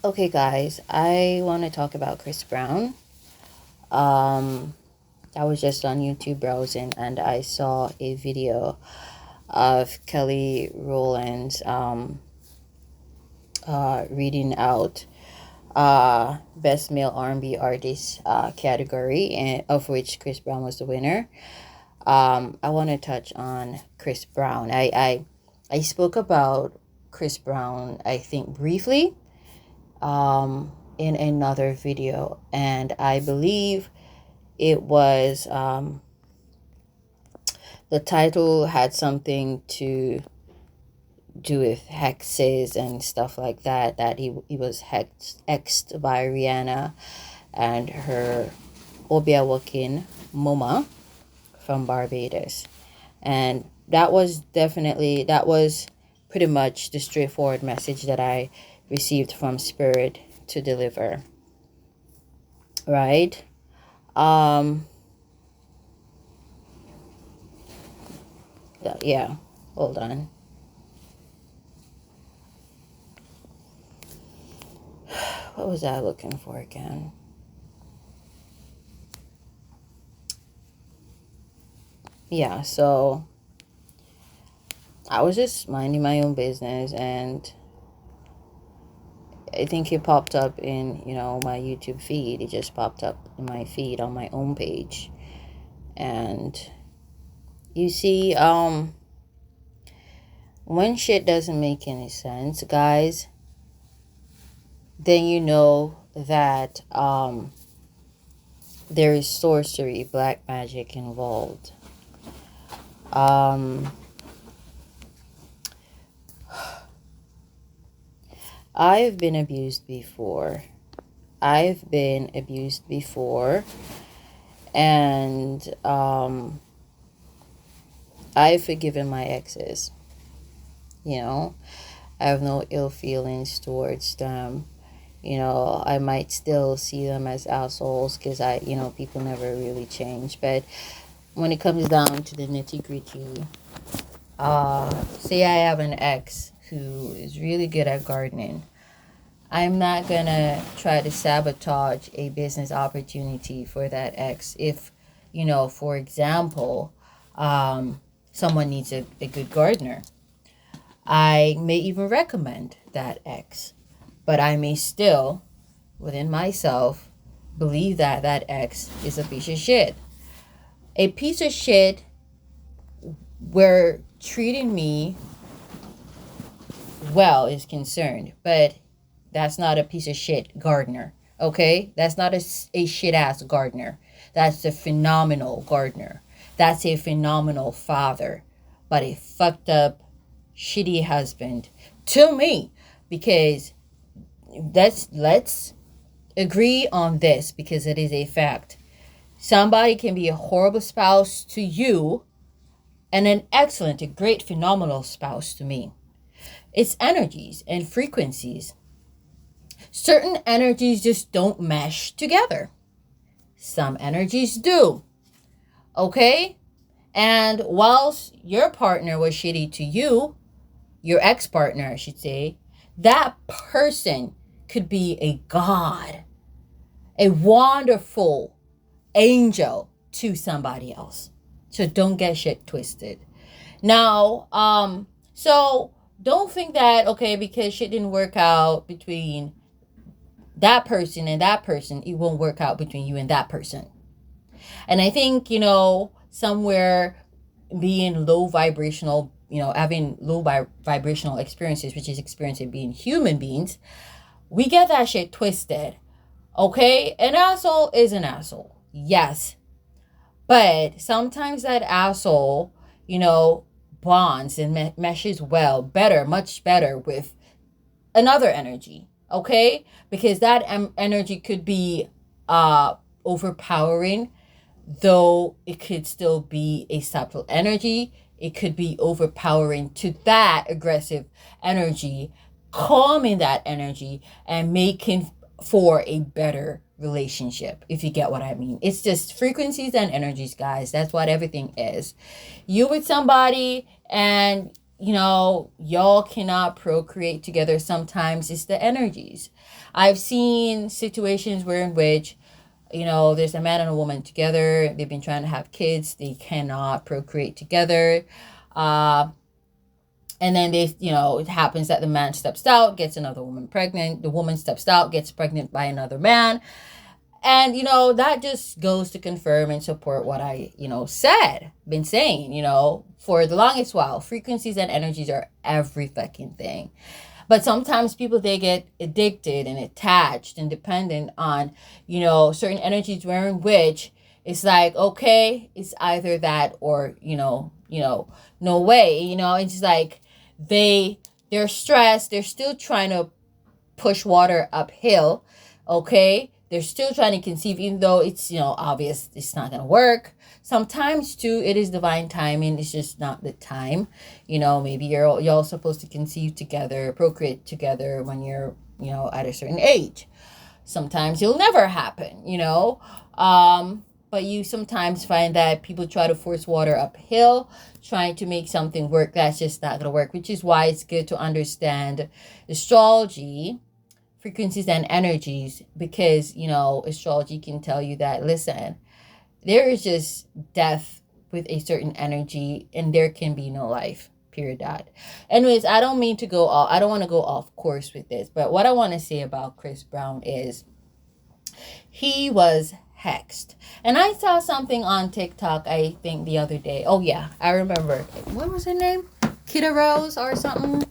Okay, guys, I want to talk about Chris Brown. Um, I was just on YouTube browsing and I saw a video of Kelly Rowland's reading out Best Male R&B Artist category, and of which Chris Brown was the winner. I want to touch on Chris Brown. I spoke about Chris Brown, I think, briefly in another video, and I believe it was the title had something to do with hexes and stuff like that. That he was hexed by Rihanna and her Obiawakin Moma from Barbados, and that was pretty much the straightforward message that I received from Spirit to deliver. Right? Um. Yeah. Hold on. What was I looking for again? Yeah. So I was just minding my own business, and I think it popped up in my YouTube feed. It just popped up in my feed on my own page, and you see, when shit doesn't make any sense, guys, then you know that there is sorcery, black magic involved. Um, I've been abused before. I've been abused before, and I've forgiven my exes. You know, I have no ill feelings towards them. I might still see them as assholes because people never really change. But when it comes down to the nitty gritty, say I have an ex who is really good at gardening. I'm not gonna try to sabotage a business opportunity for that ex if, for example, someone needs a good gardener. I may even recommend that ex, but I may still, within myself, believe that that ex is a piece of shit. A piece of shit where treating me well is concerned, but that's not a piece of shit gardener. Okay? That's not a shit ass gardener. That's a phenomenal gardener. That's a phenomenal father, but a fucked up, shitty husband to me. Because let's agree on this, because it is a fact. Somebody can be a horrible spouse to you and an excellent, a great, phenomenal spouse to me. It's energies and frequencies. Certain energies just don't mesh together. Some energies do. Okay? And whilst your partner was shitty to you, your ex-partner, I should say, that person could be a god, a wonderful angel to somebody else. So don't get shit twisted. Now, so don't think that, okay, because shit didn't work out between that person and that person, it won't work out between you and that person. And I think, somewhere being low vibrational, having low vibrational experiences, which is experiencing being human beings, we get that shit twisted. Okay? An asshole is an asshole. Yes. But sometimes that asshole, bonds and meshes well, better, much better with another energy. Okay? Because that energy could be overpowering, though it could still be a subtle energy. It could be overpowering to that aggressive energy, calming that energy and making for a better relationship, if you get what I mean. It's just frequencies and energies, guys. That's what everything is. You with somebody and y'all cannot procreate together. Sometimes it's the energies. I've seen situations where in which, there's a man and a woman together. They've been trying to have kids. They cannot procreate together. And then it happens that the man steps out, gets another woman pregnant. The woman steps out, gets pregnant by another man. And, that just goes to confirm and support what I, been saying, for the longest while. Frequencies and energies are every fucking thing. But sometimes people, they get addicted and attached and dependent on, certain energies wherein which it's like, okay, it's either that or, no way. It's like they're stressed. They're still trying to push water uphill. Okay. They're still trying to conceive, even though it's, obvious it's not going to work. Sometimes, too, it is divine timing. It's just not the time. Maybe y'all supposed to conceive together, procreate together when you're, at a certain age. Sometimes it'll never happen, But you sometimes find that people try to force water uphill, trying to make something work that's just not going to work, which is why it's good to understand astrology, frequencies and energies, because astrology can tell you that, listen, there is just death with a certain energy and there can be no life, period. Anyways, I don't want to go off course with this, but what I want to say about Chris Brown is he was hexed. And I saw something on TikTok, I think the other day. Oh yeah, I remember. What was her name? Kidda Rose or something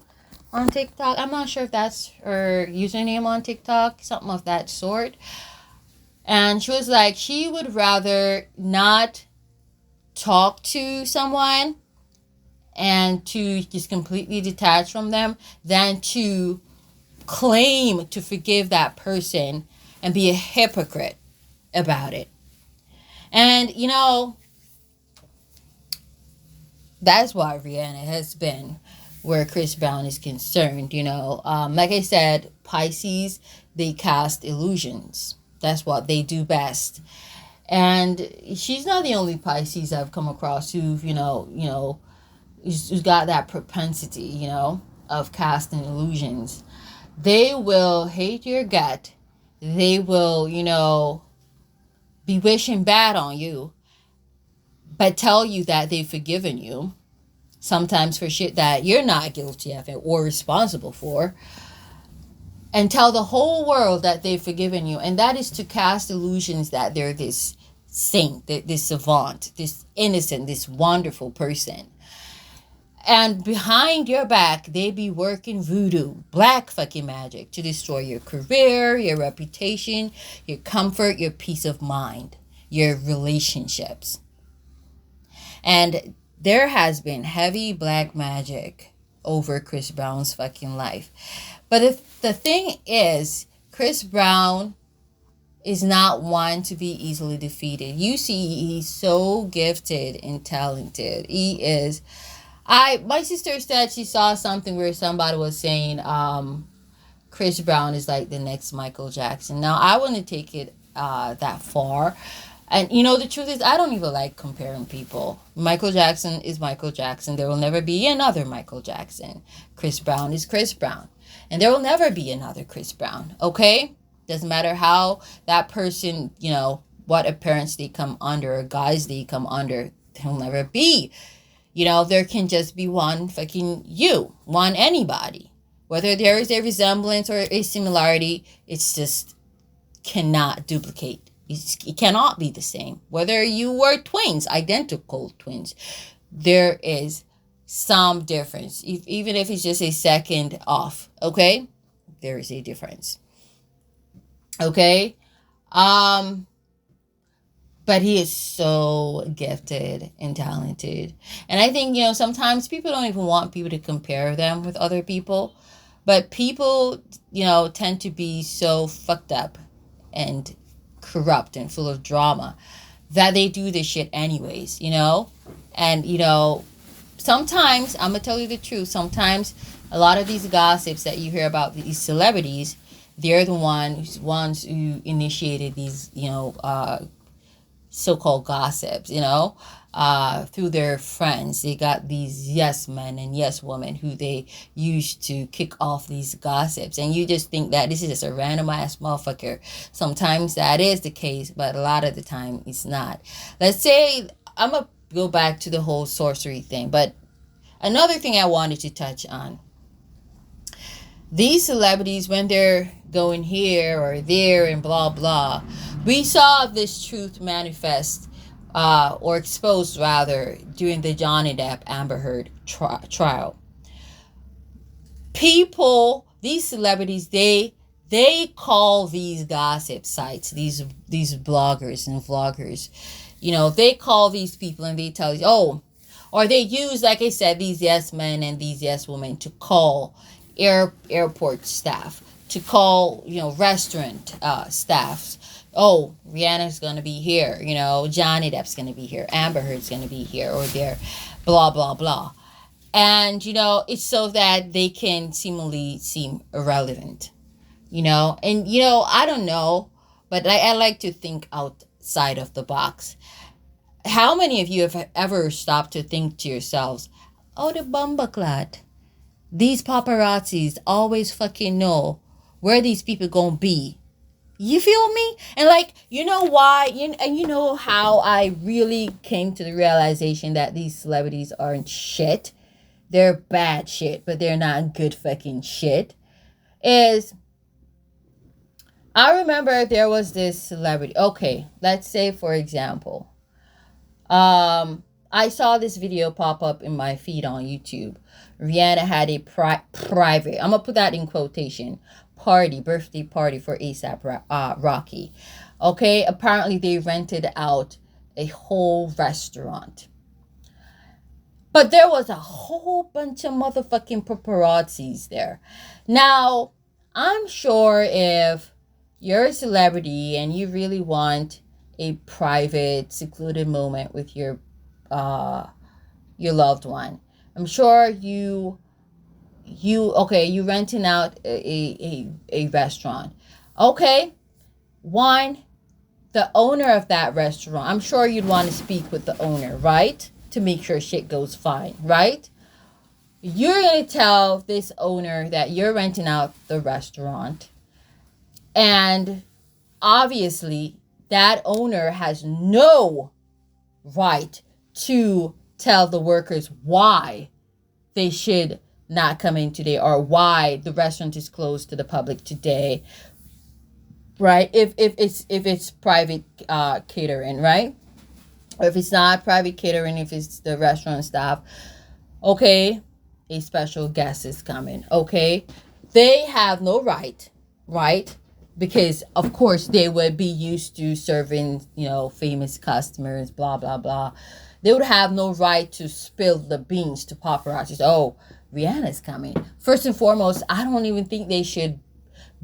on TikTok. I'm not sure if that's her username on TikTok, something of that sort. And she was like, she would rather not talk to someone and to just completely detach from them than to claim to forgive that person and be a hypocrite about it. And, that's why Rihanna has been where Chris Brown is concerned, like I said, Pisces, they cast illusions. That's what they do best. And she's not the only Pisces I've come across who've, who's got that propensity, of casting illusions. They will hate your gut. They will, be wishing bad on you, but tell you that they've forgiven you. Sometimes for shit that you're not guilty of it or responsible for, and tell the whole world that they've forgiven you. And that is to cast illusions that they're this saint, this savant, this innocent, this wonderful person. And behind your back, they be working voodoo, black fucking magic to destroy your career, your reputation, your comfort, your peace of mind, your relationships. And there has been heavy black magic over Chris Brown's fucking life. But the thing is, Chris Brown is not one to be easily defeated. You see, he's so gifted and talented. He is. My sister said she saw something where somebody was saying Chris Brown is like the next Michael Jackson. Now, I wouldn't take it that far. And, the truth is, I don't even like comparing people. Michael Jackson is Michael Jackson. There will never be another Michael Jackson. Chris Brown is Chris Brown. And there will never be another Chris Brown, okay? Doesn't matter how that person, what appearance they come under or guise they come under. There will never be. There can just be one fucking one anybody. Whether there is a resemblance or a similarity, it's just cannot duplicate. It cannot be the same. Whether you were twins, identical twins, there is some difference. Even if it's just a second off, okay? There is a difference. Okay? But he is so gifted and talented. And I think, sometimes people don't even want people to compare them with other people. But people, tend to be so fucked up and corrupt and full of drama that they do this shit anyways, And, sometimes, I'm going to tell you the truth, sometimes a lot of these gossips that you hear about these celebrities, they're the ones who initiated these, so-called gossips, through their friends. They got these yes men and yes women who they use to kick off these gossips. And you just think that this is just a random ass motherfucker. Sometimes that is the case, but a lot of the time it's not. Let's say, I'm going to go back to the whole sorcery thing, but another thing I wanted to touch on. These celebrities, when they're going here or there and blah, blah, we saw this truth manifest or exposed rather during the Johnny Depp Amber Heard trial. People, these celebrities, they call these gossip sites, these bloggers and vloggers, they call these people and they tell you, or they use, like I said, these yes men and these yes women to call airport staff, to call, restaurant staffs. Oh, Rihanna's going to be here. Johnny Depp's going to be here. Amber Heard's going to be here or there. Blah, blah, blah. And, it's so that they can seemingly seem irrelevant. And, I don't know, but I like to think outside of the box. How many of you have ever stopped to think to yourselves, oh, the bumbaclad. These paparazzis always fucking know where these people gonna be. You feel me? And why? And you know how I really came to the realization that these celebrities aren't shit. They're bad shit, but they're not good fucking shit. Is I remember there was this celebrity. Okay, let's say for example, I saw this video pop up in my feed on YouTube. Rihanna had a private, I'm going to put that in quotation, birthday party for A$AP Rocky. Okay, apparently they rented out a whole restaurant. But there was a whole bunch of motherfucking paparazzis there. Now, I'm sure if you're a celebrity and you really want a private, secluded moment with your loved one, I'm sure you renting out a restaurant. Okay, one, the owner of that restaurant, I'm sure you'd want to speak with the owner, right? To make sure shit goes fine, right? You're going to tell this owner that you're renting out the restaurant. And obviously, that owner has no right to tell the workers why they should not come in today or why the restaurant is closed to the public today, right? If it's private catering, right? Or if it's not private catering, if it's the restaurant staff, okay, a special guest is coming, okay? They have no right, right? Because, of course, they would be used to serving, famous customers, blah, blah, blah. They would have no right to spill the beans to paparazzis. Oh, Rihanna's coming. First and foremost, I don't even think they should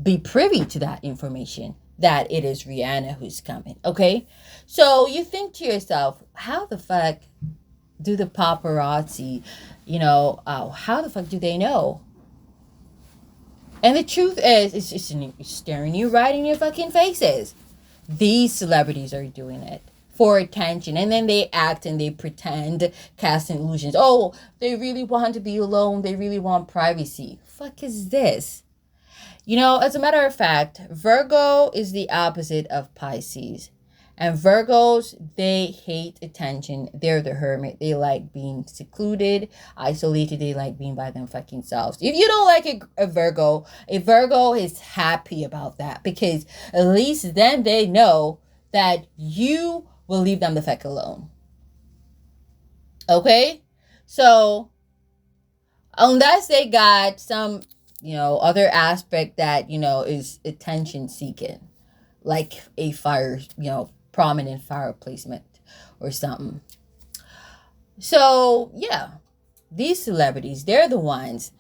be privy to that information, that it is Rihanna who's coming, okay? So you think to yourself, how the fuck do the paparazzi, how the fuck do they know? And the truth is, it's just staring you right in your fucking faces. These celebrities are doing it for attention. And then they act and they pretend, casting illusions. Oh, they really want to be alone. They really want privacy. Fuck is this? As a matter of fact, Virgo is the opposite of Pisces. And Virgos, they hate attention. They're the hermit. They like being secluded, isolated. They like being by them fucking selves. If you don't like a Virgo is happy about that, because at least then they know that you will leave them the fuck alone. Okay? So, unless they got some, other aspect that, is attention seeking, like a fire, prominent fire placement or something. So, yeah, these celebrities, they're the ones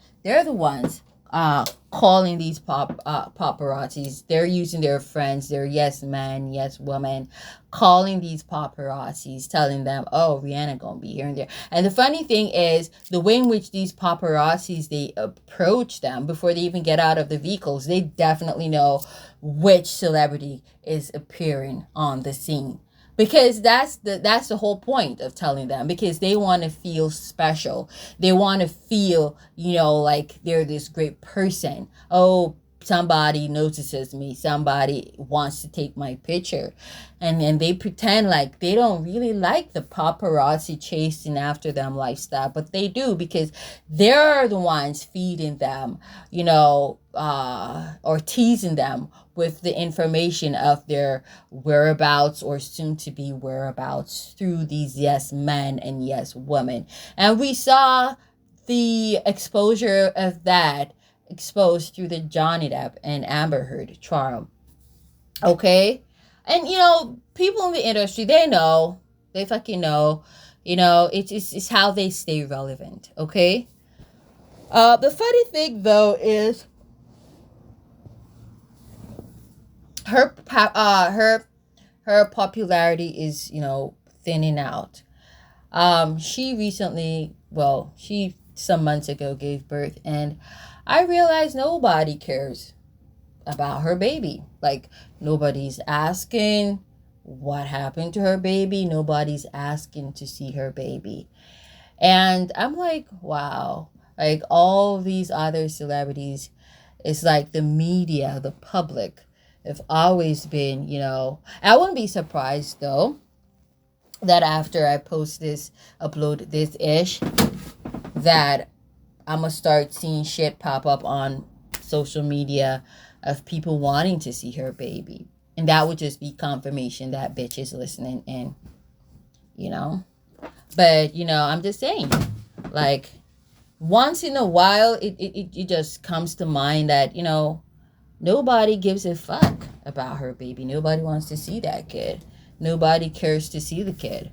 calling these paparazzis. They're using their friends, their yes men, yes women, calling these paparazzis, telling them, oh, Rihanna gonna be here and there. And the funny thing is, the way in which these paparazzis, they approach them before they even get out of the vehicles, they definitely know which celebrity is appearing on the scene. because that's the whole point of telling them, because they want to feel special. They want to feel, like they're this great person. Oh, somebody notices me, somebody wants to take my picture, and they pretend like they don't really like the paparazzi chasing after them lifestyle, but they do, because they're the ones feeding them, or teasing them with the information of their whereabouts or soon to be whereabouts through these yes men and yes women. And we saw the exposure of that exposed through the Johnny Depp and Amber Heard trial. Okay? And people in the industry, they know. They fucking know. It's how they stay relevant. Okay? The funny thing though is her popularity is, thinning out. She some months ago gave birth, and I realized nobody cares about her baby. Like, nobody's asking what happened to her baby. Nobody's asking to see her baby. And I'm like, wow. Like, all these other celebrities, it's like the media, the public, have always been, I wouldn't be surprised though that after I upload this ish, that I'm gonna start seeing shit pop up on social media of people wanting to see her baby. And that would just be confirmation that bitch is listening in, But, I'm just saying, like, once in a while, it just comes to mind that, nobody gives a fuck about her baby. Nobody wants to see that kid. Nobody cares to see the kid.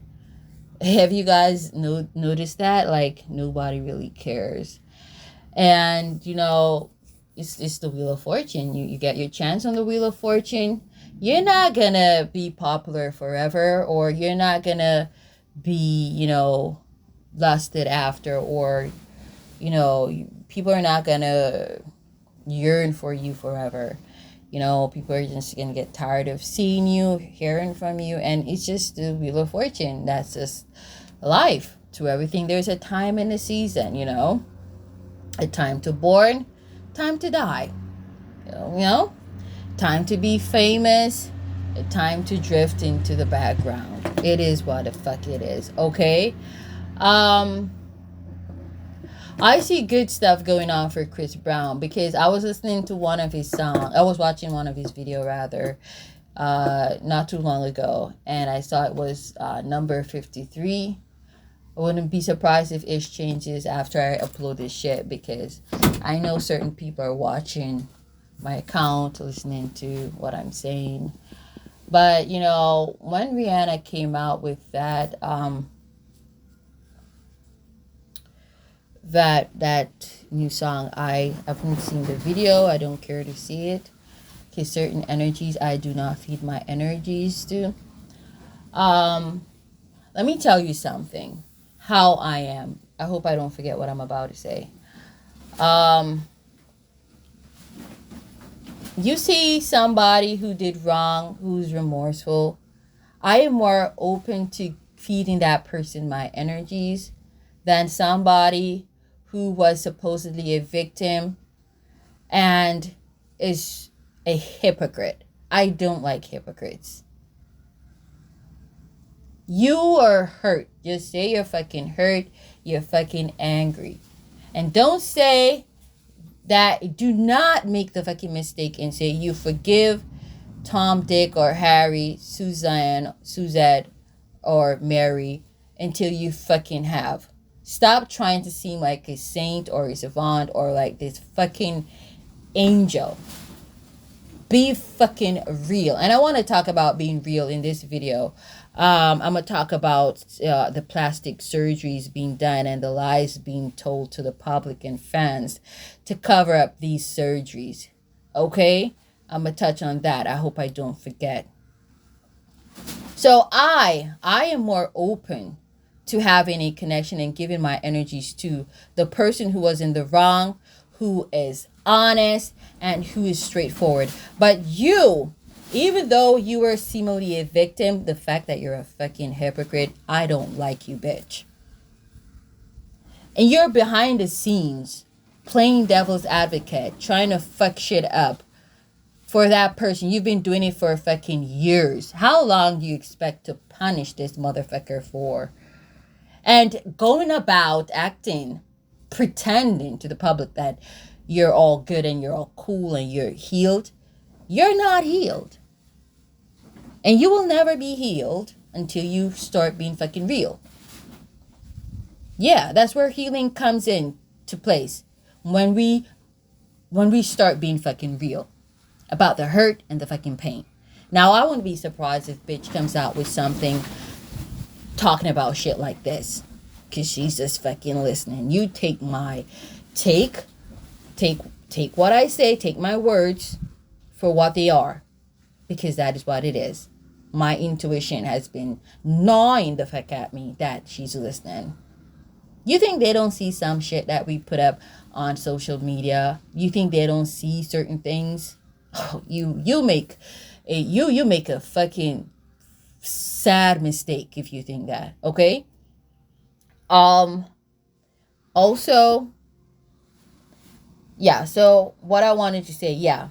Have you guys noticed that? Like, nobody really cares. And, it's the Wheel of Fortune. You get your chance on the Wheel of Fortune. You're not going to be popular forever, or you're not going to be, lusted after, or, people are not going to yearn for you forever. People are just gonna get tired of seeing you, hearing from you, and it's just the Wheel of Fortune. That's just life. To everything, there's a time and a season. A time to born, time to die. Time to be famous, a time to drift into the background. It is what the fuck it is. Okay. I see good stuff going on for Chris Brown, because I was listening to one of his songs. I was watching one of his video rather, not too long ago, and I saw it was number 53. I wouldn't be surprised if Ish changes after I upload this shit, because I know certain people are watching my account, listening to what I'm saying. But, when Rihanna came out with that, that new song, I haven't seen the video. I don't care to see it, because certain energies I do not feed my energies to. Let me tell you something, how I am. I hope I don't forget what I'm about to say. You see somebody who did wrong, who's remorseful, I am more open to feeding that person my energies than somebody who was supposedly a victim and is a hypocrite. I don't like hypocrites. You are hurt. Just say you're fucking hurt. You're fucking angry. And don't say that. Do not make the fucking mistake and say you forgive Tom, Dick, or Harry, Suzanne, Suzette, or Mary until you fucking have. Stop trying to seem like a saint or a savant or like this fucking angel. Be fucking real. And I want to talk about being real in this video. I'm going to talk about the plastic surgeries being done and the lies being told to the public and fans to cover up these surgeries. Okay? I'm going to touch on that. I hope I don't forget. So I am more open to having a connection and giving my energies to the person who was in the wrong, who is honest, and who is straightforward. But you Even though you were seemingly a victim, the fact that you're a fucking hypocrite, I don't like you, bitch. And you're behind the scenes playing devil's advocate, trying to fuck shit up for that person. You've been doing it for fucking years. How long do you expect to punish this motherfucker for? And going about acting, pretending to the public that you're all good and you're all cool and you're healed. You're not healed. And you will never be healed until you start being fucking real. Yeah, that's where healing comes in to place. When we start being fucking real about the hurt and the fucking pain. Now, I wouldn't be surprised if bitch comes out with something talking about shit like this, because she's just fucking listening. You take my take what I say, take my words for what they are, because that is what it is. My intuition has been gnawing the fuck at me that she's listening. You think they don't see some shit that we put up on social media? You think they don't see certain things? Oh, you make a fucking sad mistake if you think that, okay? Also, yeah, so what I wanted to say, yeah,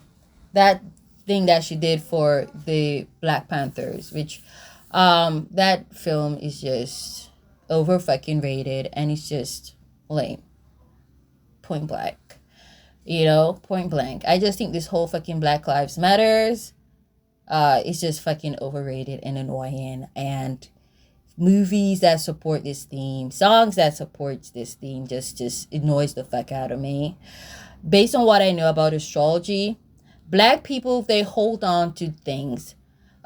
that thing that she did for the Black Panthers, which that film is just over fucking rated, and it's just lame. Point blank. Point blank. I just think this whole fucking Black Lives Matters is just fucking overrated and annoying. And movies that support this theme, songs that supports this theme just annoys the fuck out of me. Based on what I know about astrology, Black people, they hold on to things.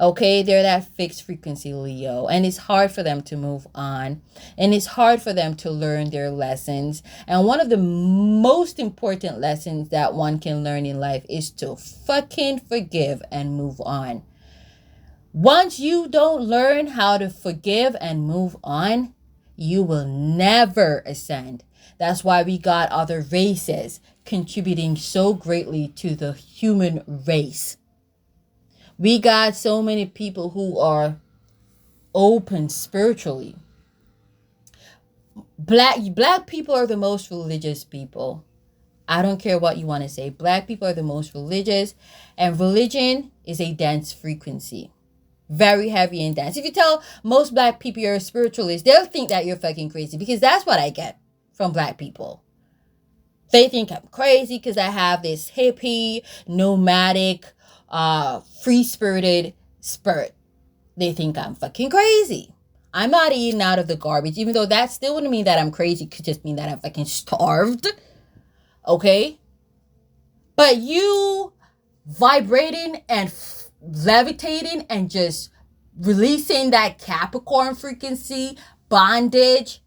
Okay, they're that fixed frequency Leo, and it's hard for them to move on, and it's hard for them to learn their lessons. And one of the most important lessons that one can learn in life is to fucking forgive and move on. Once you don't learn how to forgive and move on, you will never ascend. That's why we got other races contributing so greatly to the human race. We got so many people who are open spiritually. Black people are the most religious people. I don't care what you want to say. Black people are the most religious, and religion is a dense frequency. Very heavy and dense. If you tell most Black people you're a spiritualist, they'll think that you're fucking crazy, because that's what I get from Black people. They think I'm crazy because I have this hippie, nomadic, free-spirited spirit. They think I'm fucking crazy. I'm not eating out of the garbage, even though that still wouldn't mean that I'm crazy. It could just mean that I'm fucking starved. Okay? But you vibrating and levitating and just releasing that Capricorn frequency, bondage,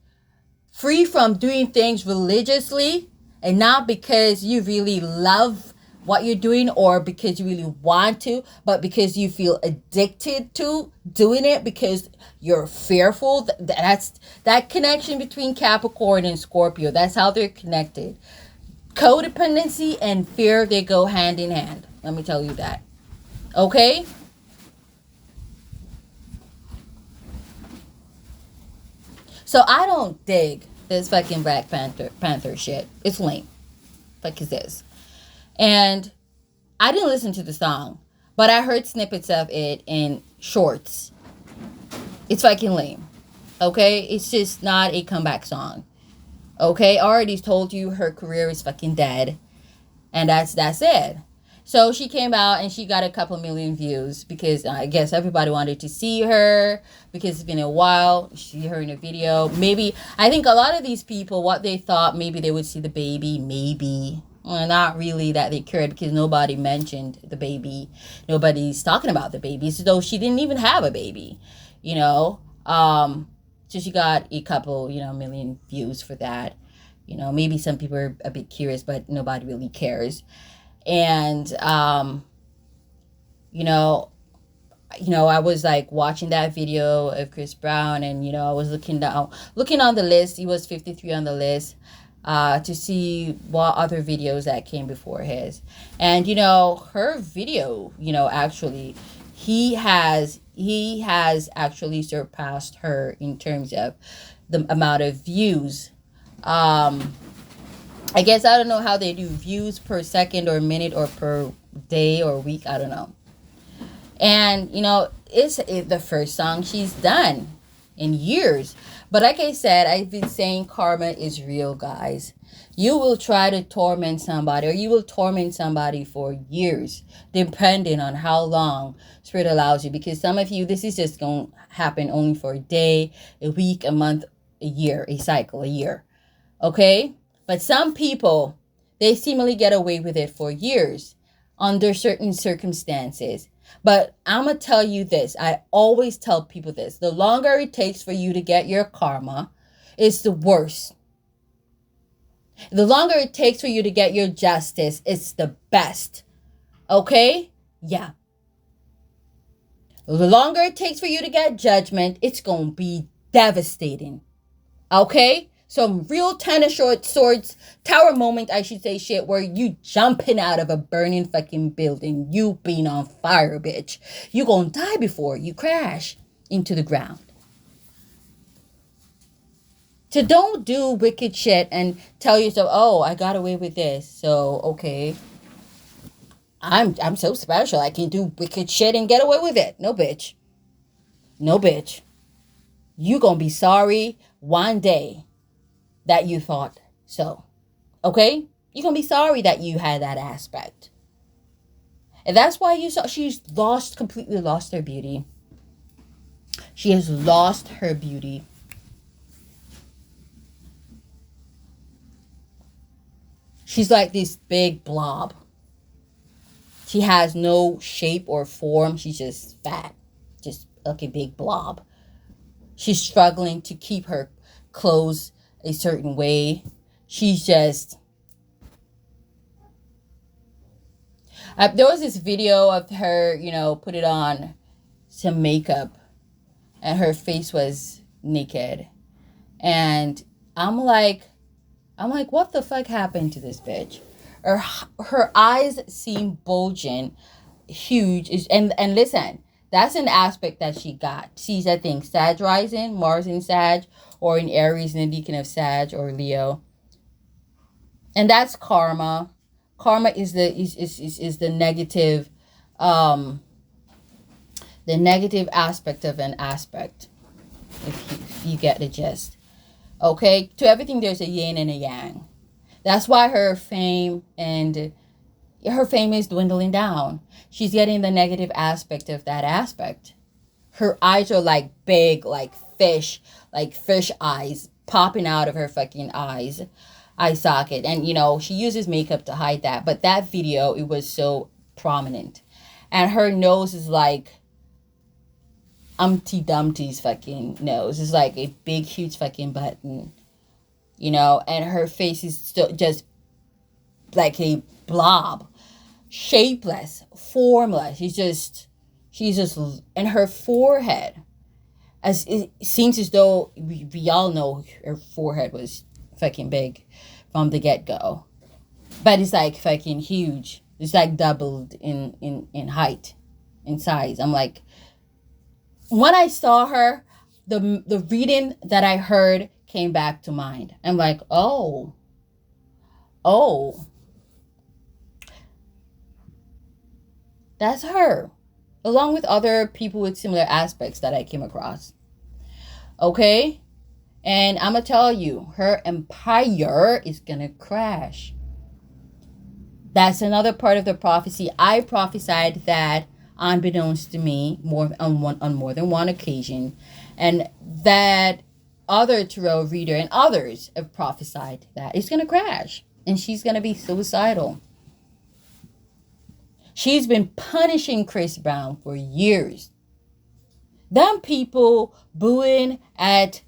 free from doing things religiously, and not because you really love what you're doing or because you really want to, but because you feel addicted to doing it because you're fearful. That's that connection between Capricorn and Scorpio. That's how they're connected. Codependency and fear, they go hand in hand. Let me tell you that. Okay? So I don't dig this fucking Black Panther shit. It's lame. Fuck is this? And I didn't listen to the song, but I heard snippets of it in shorts. It's fucking lame. Okay? It's just not a comeback song. Okay? I already told you her career is fucking dead. And that's it. So she came out and she got a couple million views because I guess everybody wanted to see her because it's been a while. See her in a video. Maybe, I think a lot of these people, what they thought, maybe they would see the baby. Maybe. Well, not really that they cared because nobody mentioned the baby. Nobody's talking about the baby. So though she didn't even have a baby, So she got a couple, million views for that. Maybe some people are a bit curious, but nobody really cares. And, I was like watching that video of Chris Brown and, I was looking on the list. He was 53 on the list. to see what other videos that came before his. And you know, her video, you know, actually he has actually surpassed her in terms of the amount of views. I guess I don't know how they do views per second or minute or per day or week. I don't know. And you know, it's the first song she's done in years. But like I said, I've been saying karma is real, guys. You will try to torment somebody, or you will torment somebody for years, depending on how long Spirit allows you. Because some of you, this is just going to happen only for a day, a week, a month, a year, a cycle, a year. Okay? But some people, they seemingly get away with it for years under certain circumstances. But I'm going to tell you this. I always tell people this. The longer it takes for you to get your karma, it's the worse. The longer it takes for you to get your justice, it's the best. Okay? Yeah. The longer it takes for you to get judgment, it's going to be devastating. Okay? Some real Ten of Swords tower moment, I should say, shit, where you jumping out of a burning fucking building. You being on fire, bitch. You gonna die before you crash into the ground. So don't do wicked shit and tell yourself, oh, I got away with this. So, okay. I'm so special. I can do wicked shit and get away with it. No, bitch. No, bitch. You gonna be sorry one day that you thought so. Okay? You're going to be sorry that you had that aspect. And that's why you saw she's completely lost her beauty. She has lost her beauty. She's like this big blob. She has no shape or form. She's just fat. Just like a big blob. She's struggling to keep her clothes a certain way. She's just... there was this video of her, you know, put it on some makeup. And her face was naked. And I'm like, what the fuck happened to this bitch? Her eyes seem bulging, huge. And listen, that's an aspect that she got. She's, I think, Sag rising, Mars in Sag, or in Aries in the deacon of Sag or Leo. And that's karma. Karma is the negative, the negative aspect of an aspect. If you get the gist. Okay? To everything there's a yin and a yang. That's why her fame is dwindling down. She's getting the negative aspect of that aspect. Her eyes are like big, like fish eyes popping out of her fucking eye socket. And, you know, she uses makeup to hide that. But that video, it was so prominent. And her nose is like Humpty Dumpty's fucking nose. It's like a big, huge fucking button. You know, and her face is still just like a blob. Shapeless, formless. She's just, and her forehead, as it seems as though we all know her forehead was fucking big from the get-go. But it's like fucking huge. It's like doubled in height, in size. I'm like, when I saw her, the reading that I heard came back to mind. I'm like, oh, that's her, along with other people with similar aspects that I came across. Okay? And I'm going to tell you, her empire is going to crash. That's another part of the prophecy. I prophesied that, unbeknownst to me, on more than one occasion. And that other tarot reader and others have prophesied that it's going to crash. And she's going to be suicidal. She's been punishing Chris Brown for years. Them people booing at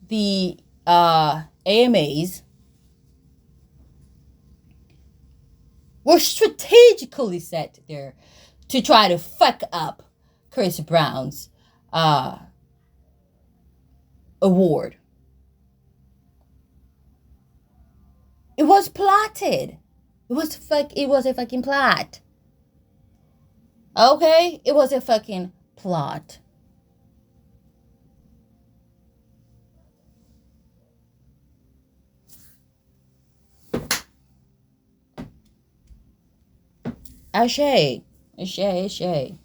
the AMAs were strategically set there to try to fuck up Chris Brown's award. It was plotted. It was a fucking plot. Okay? It was a fucking plot. Ashay. Ashay.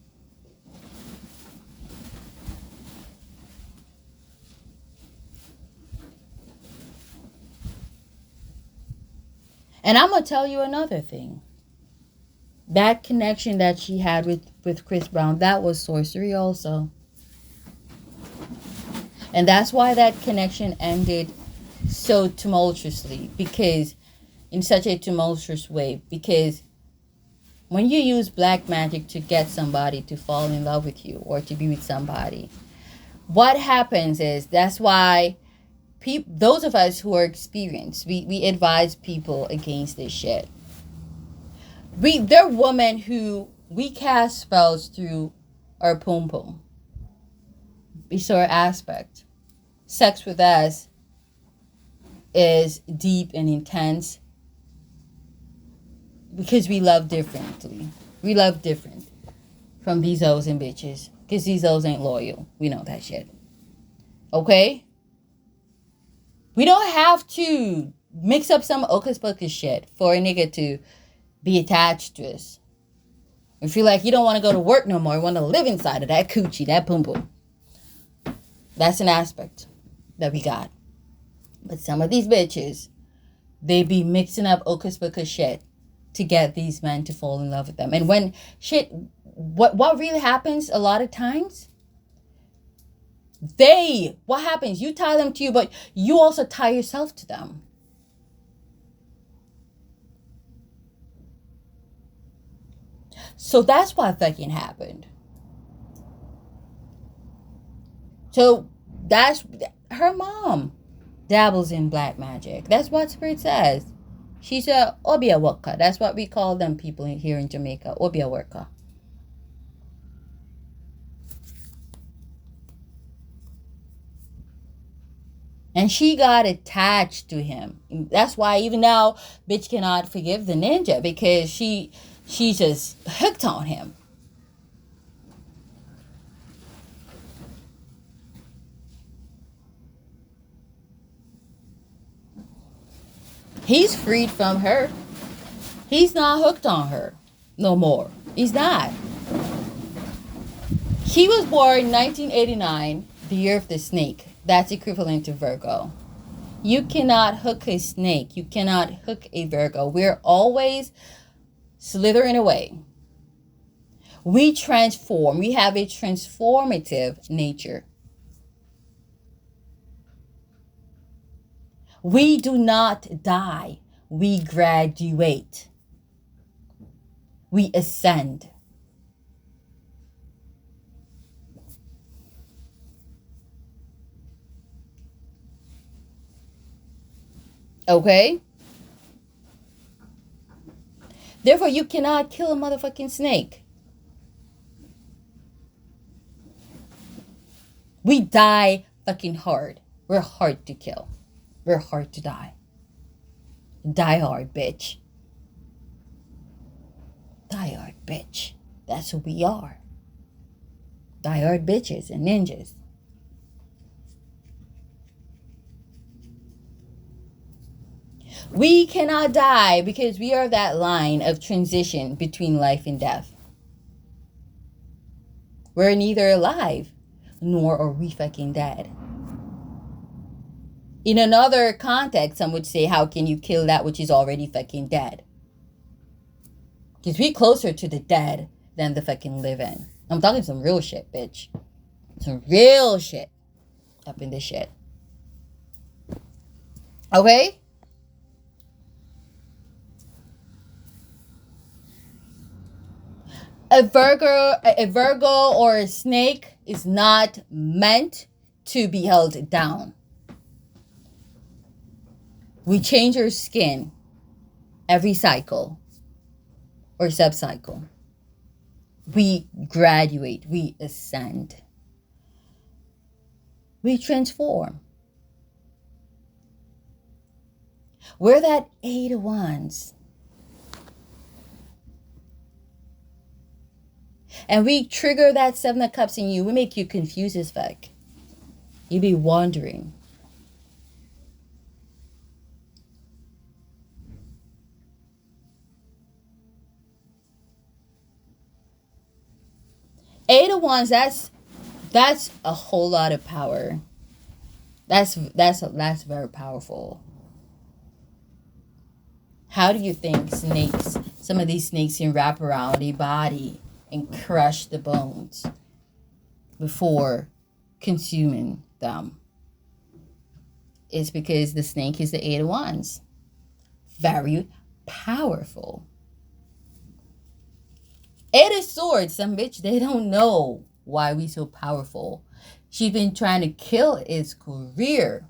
And I'm going to tell you another thing. That connection that she had with Chris Brown, that was sorcery also. And that's why that connection ended so tumultuously. Because, in such a tumultuous way. Because when you use black magic to get somebody to fall in love with you or to be with somebody, what happens is, that's why those of us who are experienced, we advise people against this shit. They're women who we cast spells through our pum pum. It's our aspect. Sex with us is deep and intense because we love differently. We love different from these hoes and bitches because these hoes ain't loyal. We know that shit. Okay? We don't have to mix up some hocus pocus shit for a nigga to be attached to us. And feel like you don't want to go to work no more. You want to live inside of that coochie, that pum pum. That's an aspect that we got. But some of these bitches, they be mixing up hocus pocus shit to get these men to fall in love with them. And when shit, what really happens a lot of times, what happens? You tie them to you, but you also tie yourself to them. So that's what fucking happened. So that's her mom dabbles in black magic. That's what Spirit says. She's a obia worker. That's what we call them people here in Jamaica. Obia worker. And she got attached to him. That's why even now, bitch cannot forgive the ninja. Because she's just hooked on him. He's freed from her. He's not hooked on her no more. He's not. He was born 1989, the year of the snake. That's equivalent to Virgo. You cannot hook a snake. You cannot hook a Virgo. We're always slithering away. We transform. We have a transformative nature. We do not die. We graduate. We ascend. Okay? Therefore, you cannot kill a motherfucking snake. We die fucking hard. We're hard to kill. We're hard to die. Die hard, bitch. Die hard, bitch. That's who we are. Die hard bitches and ninjas. We cannot die because we are that line of transition between life and death. We're neither alive nor are we fucking dead. In another context, some would say, how can you kill that which is already fucking dead? Because we're closer to the dead than the fucking living. I'm talking some real shit, bitch. Some real shit up in this shit. Okay? A Virgo or a snake is not meant to be held down. We change our skin every cycle or sub-cycle. We graduate. We ascend. We transform. We're that 8 of Wands. And we trigger that 7 of Cups in you. We make you confused as fuck. You be wondering. Eight of Wands, that's a whole lot of power. That's very powerful. How do you think snakes, some of these snakes can wrap around a body and crush the bones before consuming them? It's because the snake is the 8 of Wands. Very powerful. 8 of Swords, some bitch, they don't know why we so powerful. She's been trying to kill his career.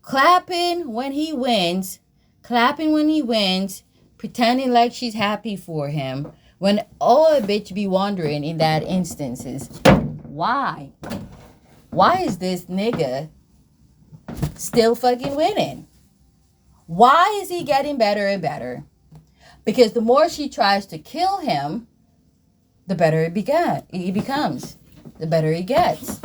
Clapping when he wins, pretending like she's happy for him, when all a bitch be wondering in that instance is, why? Why is this nigga still fucking winning? Why is he getting better and better? Because the more she tries to kill him, the better he becomes. The better he gets.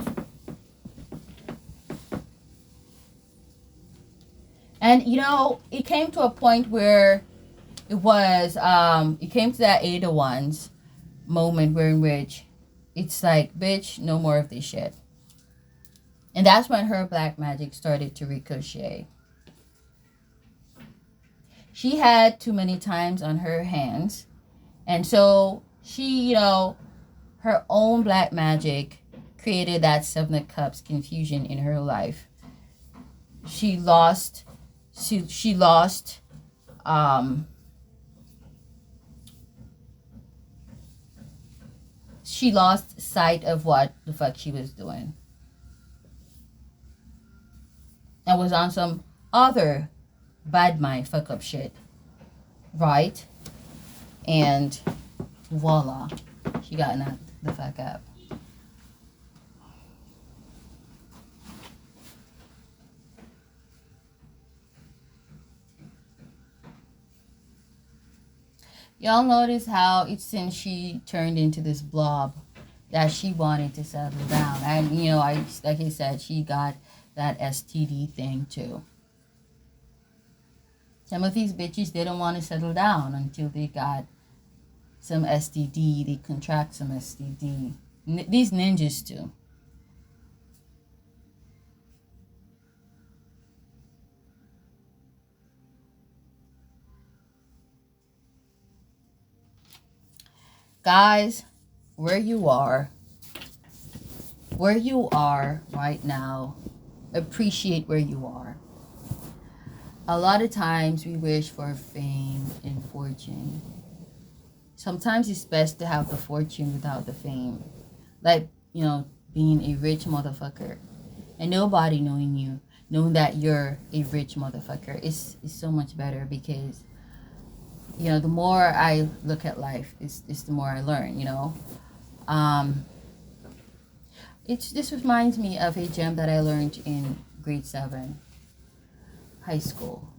And, you know, it came to a point where it came to that 8 of Wands moment where in which it's like, bitch, no more of this shit. And that's when her black magic started to ricochet. She had too many times on her hands. And so she, you know, her own black magic created that 7 of Cups confusion in her life. She lost sight of what the fuck she was doing. And was on some other bad mind fuck up shit. Right? And voila, she got knocked the fuck up. Y'all notice how it's since she turned into this blob that she wanted to settle down. And, you know, like I said, she got that STD thing too. Some of these bitches, they don't want to settle down until they got some STD. They contract some STD. These ninjas too. Guys, where you are right now, appreciate where you are. A lot of times we wish for fame and fortune. Sometimes it's best to have the fortune without the fame. Like, you know, being a rich motherfucker and nobody knowing that you're a rich motherfucker is so much better, because, you know, the more I look at life, it's the more I learn, you know. This reminds me of a gem that I learned in grade 7, high school.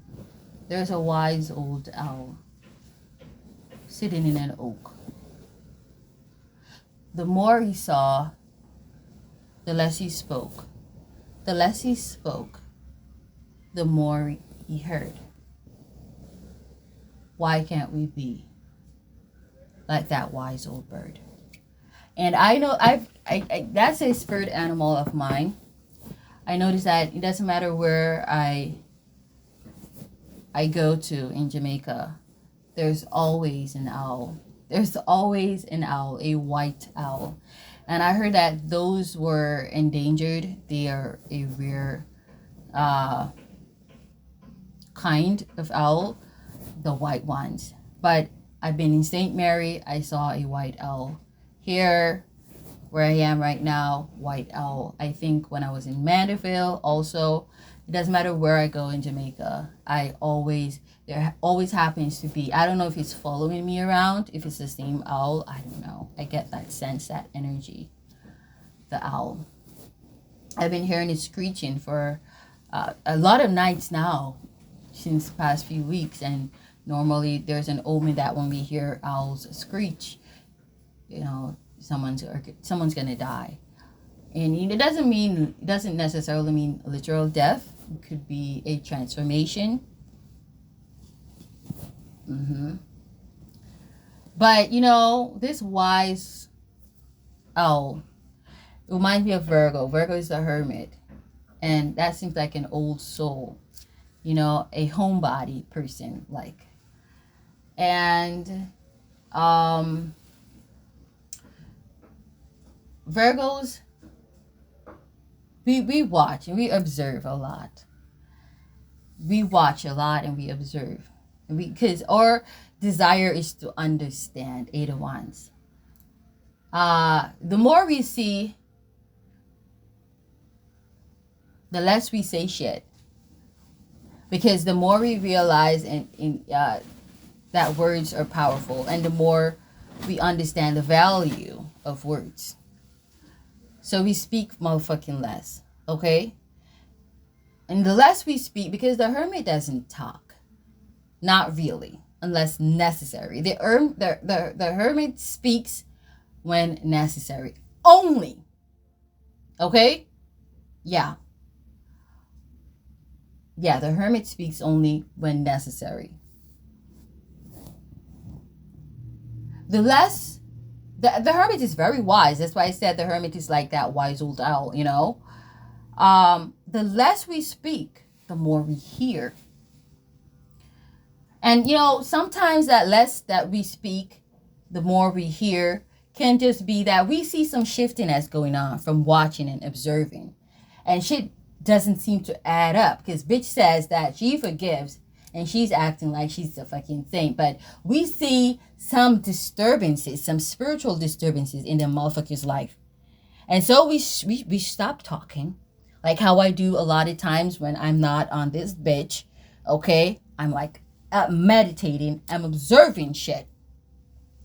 There's a wise old owl sitting in an oak. The more he saw, the less he spoke. The less he spoke, the more he heard. Why can't we be like that wise old bird? And I know I that's a spirit animal of mine. I notice that it doesn't matter where I go to in Jamaica, there's always an owl. There's always an owl, a white owl. And I heard that those were endangered. They are a rare kind of owl, the white ones. But I've been in St. Mary, I saw a white owl. Here, where I am right now, white owl. I think when I was in Mandeville also, it doesn't matter where I go in Jamaica, there always happens to be, I don't know if it's following me around, if it's the same owl, I don't know. I get that sense, that energy, the owl. I've been hearing it screeching for a lot of nights now. since the past few weeks, and normally there's an omen that when we hear owls screech, someone's gonna die. And it doesn't necessarily mean literal death. It could be a transformation. But this wise owl reminds me of Virgo. Virgo is the hermit, and that seems like an old soul, a homebody person, like. And Virgos, we watch and we observe a lot. We watch a lot and we observe, because our desire is to understand. 8 of Wands. The more we see, the less we say shit, because the more we realize that words are powerful, and the more we understand the value of words. So we speak motherfucking less, okay? And the less we speak, because the hermit doesn't talk, not really, unless necessary. The hermit speaks when necessary only, okay? Yeah, the hermit speaks only when necessary. The hermit is very wise. That's why I said the hermit is like that wise old owl, The less we speak, the more we hear. And, sometimes that less that we speak, the more we hear, can just be that we see some shifting that's going on from watching and observing. And shit doesn't seem to add up, because bitch says that she forgives and she's acting like she's a fucking saint. But we see some disturbances, some spiritual disturbances in the motherfucker's life. And so we stop talking, like how I do a lot of times when I'm not on this bitch, okay? I'm like meditating, I'm observing shit,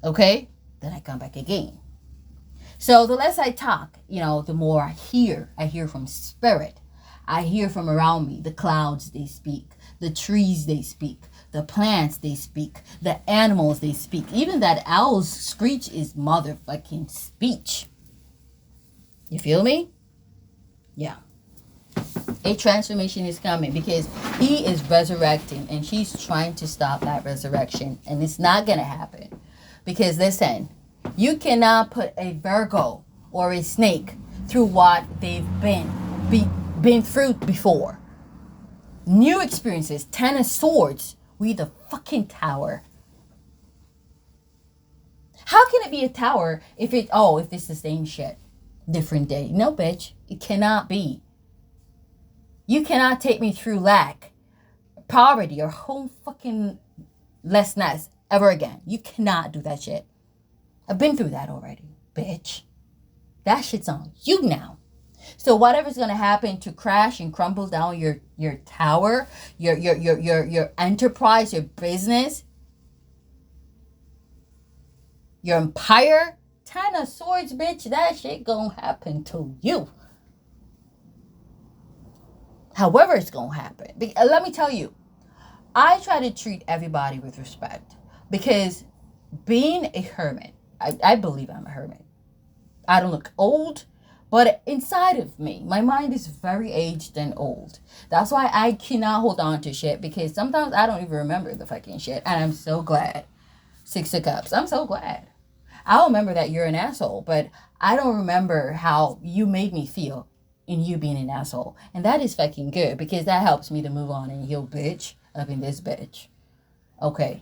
okay? Then I come back again. So the less I talk, the more I hear. I hear from spirit. I hear from around me. The clouds, they speak. The trees, they speak. The plants, they speak. The animals, they speak. Even that owl's screech is motherfucking speech. You feel me? Yeah. A transformation is coming, because he is resurrecting, and she's trying to stop that resurrection. And it's not going to happen. Because listen, you cannot put a Virgo or a snake through what they've been through before. New experiences. 10 of Swords. We the fucking Tower. How can it be a tower if it's the same shit? Different day. No, bitch. It cannot be. You cannot take me through lack, poverty, or home fucking lessness ever again. You cannot do that shit. I've been through that already, bitch. That shit's on you now. So whatever's gonna happen to crash and crumble down your tower, your enterprise, your business, your empire, 10 of Swords, bitch, that shit gonna happen to you. However it's gonna happen. Let me tell you, I try to treat everybody with respect, because being a hermit, I believe I'm a hermit. I don't look old, but inside of me, my mind is very aged and old. That's why I cannot hold on to shit, because sometimes I don't even remember the fucking shit. And I'm so glad. 6 of Cups. I'm so glad. I'll remember that you're an asshole, but I don't remember how you made me feel in you being an asshole. And that is fucking good, because that helps me to move on and heal, bitch, up in this bitch. Okay.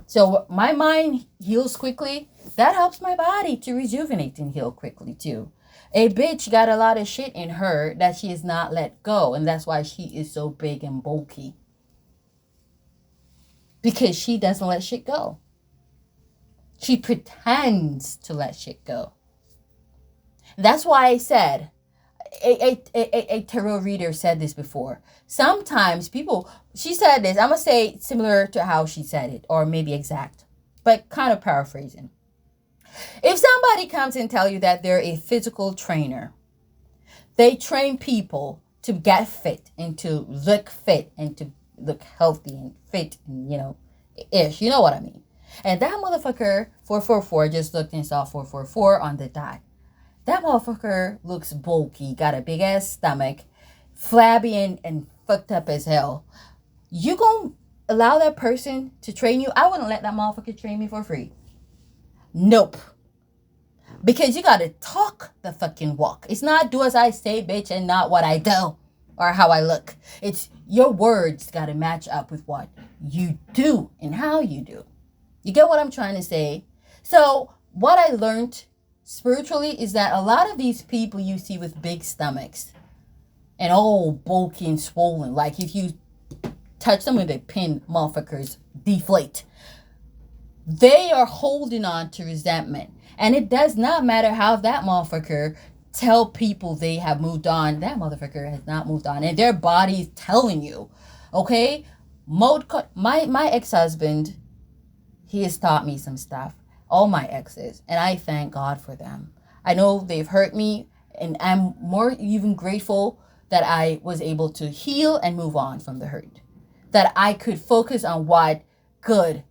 So my mind heals quickly. That helps my body to rejuvenate and heal quickly too. A bitch got a lot of shit in her that she has not let go. And that's why she is so big and bulky. Because she doesn't let shit go. She pretends to let shit go. That's why I said, a tarot reader said this before. Sometimes people, she said this, I'm going to say similar to how she said it, or maybe exact, but kind of paraphrasing. If somebody comes and tell you that they're a physical trainer, they train people to get fit and to look fit and to look healthy and fit and, ish. You know what I mean? And that motherfucker, 444, just looked and saw 444 on the dot. That motherfucker looks bulky, got a big ass stomach, flabby and fucked up as hell. You gonna allow that person to train you? I wouldn't let that motherfucker train me for free. Nope. Because you gotta talk the fucking walk. It's not do as I say, bitch, and not what I do or how I look. It's your words gotta match up with what you do and how you do. You get what I'm trying to say? So what I learned spiritually is that a lot of these people you see with big stomachs and all bulky and swollen, like if you touch them with a pin, motherfuckers deflate. They are holding on to resentment. And it does not matter how that motherfucker tell people they have moved on. That motherfucker has not moved on. And their body is telling you. Okay? My ex-husband, he has taught me some stuff. All my exes. And I thank God for them. I know they've hurt me. And I'm more even grateful that I was able to heal and move on from the hurt. That I could focus on what good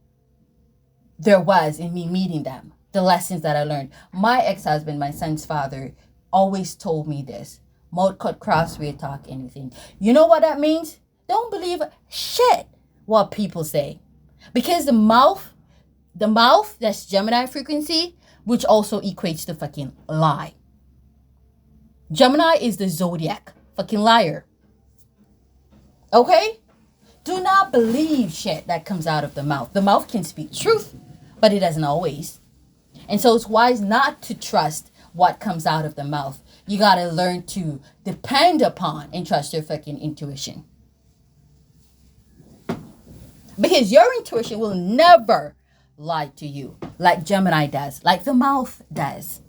there was in me meeting them. The lessons that I learned. My ex-husband, my son's father, always told me this. Mouth cut crossway talk anything. You know what that means? Don't believe shit what people say. Because the mouth, that's Gemini frequency, which also equates to fucking lie. Gemini is the zodiac. Fucking liar. Okay? Do not believe shit that comes out of the mouth. The mouth can speak truth, but it doesn't always. And so it's wise not to trust what comes out of the mouth. You got to learn to depend upon and trust your fucking intuition. Because your intuition will never lie to you like Gemini does, like the mouth does.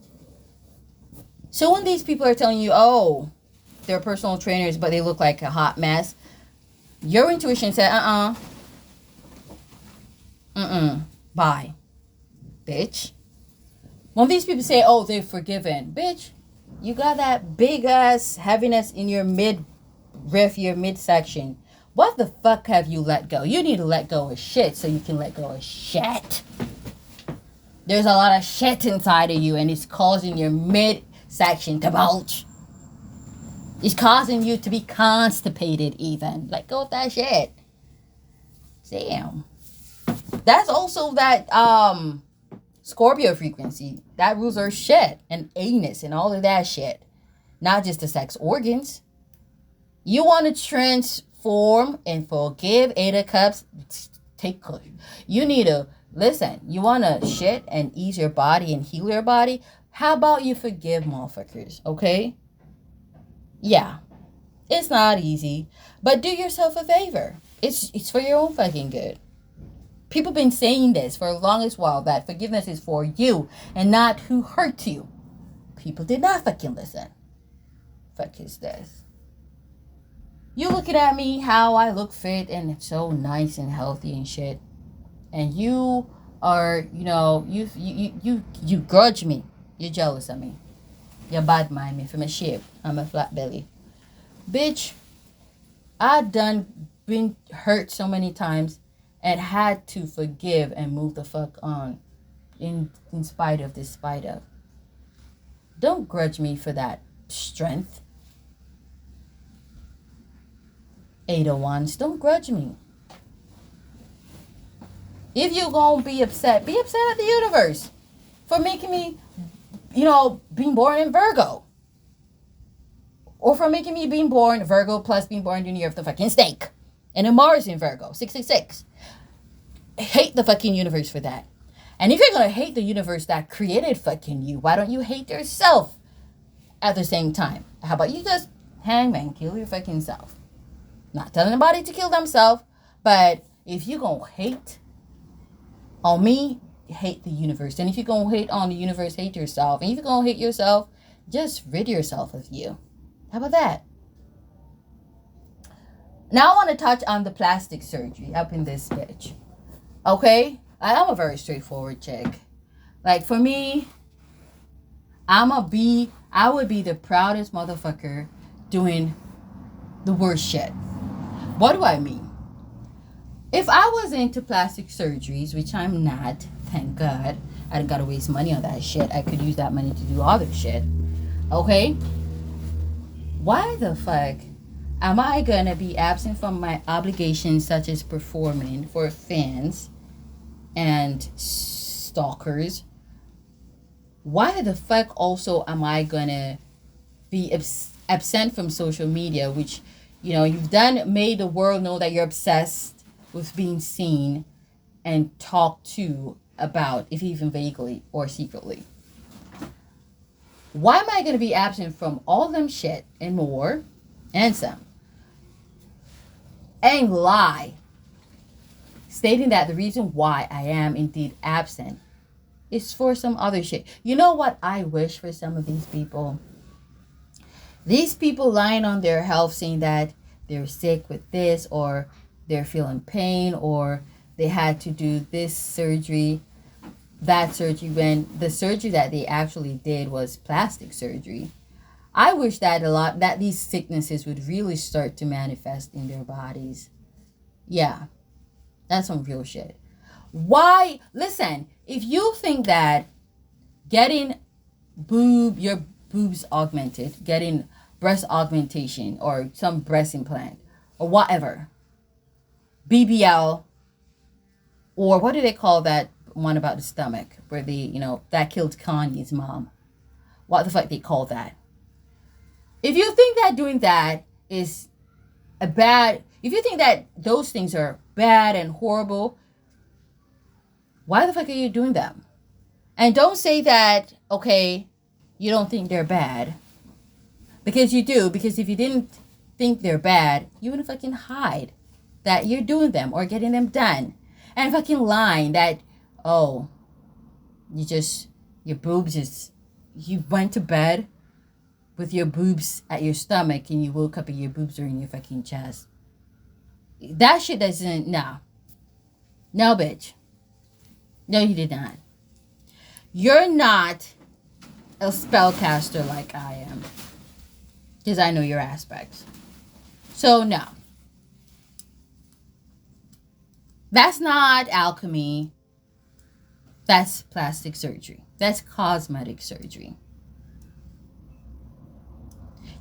So when these people are telling you, oh, they're personal trainers, but they look like a hot mess, your intuition said, bye, bitch. When these people say, oh, they're forgiven, bitch, you got that big ass heaviness in your midriff, your midsection. What the fuck have you let go? You need to let go of shit so you can let go of shit. There's a lot of shit inside of you and it's causing your midsection to bulge. It's causing you to be constipated even. Let go of that shit. Damn. That's also that Scorpio frequency. That rules our shit and anus and all of that shit. Not just the sex organs. You want to transform and forgive, 8 of Cups. Take care. You need to, listen, you want to shit and ease your body and heal your body. How about you forgive motherfuckers, okay? Yeah, it's not easy, but do yourself a favor. It's for your own fucking good. People been saying this for the longest while, that forgiveness is for you and not who hurt you. People did not fucking listen. Fuck is this? You looking at me how I look fit and so nice and healthy and shit, and you are, you grudge me. You're jealous of me. You bad mind me for my shape. I'm a flat belly. Bitch, I done been hurt so many times and had to forgive and move the fuck on in spite of this spite of. Don't grudge me for that strength. 8 of Wands, don't grudge me. If you're gonna be upset at the universe for making me, being born in Virgo. Or for making me being born Virgo plus being born in the year of the fucking snake. And a Mars in Virgo, 666. Hate the fucking universe for that. And if you're going to hate the universe that created fucking you, why don't you hate yourself at the same time? How about you just hangman, kill your fucking self? Not telling anybody to kill themselves, but if you're going to hate on me, hate the universe. And if you're going to hate on the universe, hate yourself. And if you're going to hate yourself, just rid yourself of you. How about that? Now I want to touch on the plastic surgery up in this bitch. Okay? I'm a very straightforward chick. Like for me, I would be the proudest motherfucker doing the worst shit. What do I mean? If I was into plastic surgeries, which I'm not, thank God, I don't gotta waste money on that shit. I could use that money to do other shit. Okay? Why the fuck am I gonna be absent from my obligations, such as performing for fans and stalkers? Why the fuck also am I gonna be absent from social media, which, you've made the world know that you're obsessed with being seen and talked to about, if even vaguely or secretly? Why am I going to be absent from all them shit and more and some, and lie, stating that the reason why I am indeed absent is for some other shit? You know what I wish for some of these people? These people lying on their health, saying that they're sick with this, or they're feeling pain, or they had to do this surgery, that surgery, when the surgery that they actually did was plastic surgery. I wish that these sicknesses would really start to manifest in their bodies. Yeah, that's some real shit. Why? Listen, if you think that getting your boobs augmented, getting breast augmentation, or some breast implant, or whatever, BBL, or what do they call that one about the stomach, where that killed Kanye's mom? What the fuck they call that? If you think that doing that is if you think that those things are bad and horrible, why the fuck are you doing them? And don't say that, okay, you don't think they're bad. Because you do. Because if you didn't think they're bad, you wouldn't fucking hide that you're doing them or getting them done. And fucking lying that, oh, your boobs you went to bed with your boobs at your stomach and you woke up and your boobs are in your fucking chest. That shit doesn't, no. No, bitch. No, you did not. You're not a spellcaster like I am. Because I know your aspects. So, no. That's not alchemy. That's plastic surgery. That's cosmetic surgery.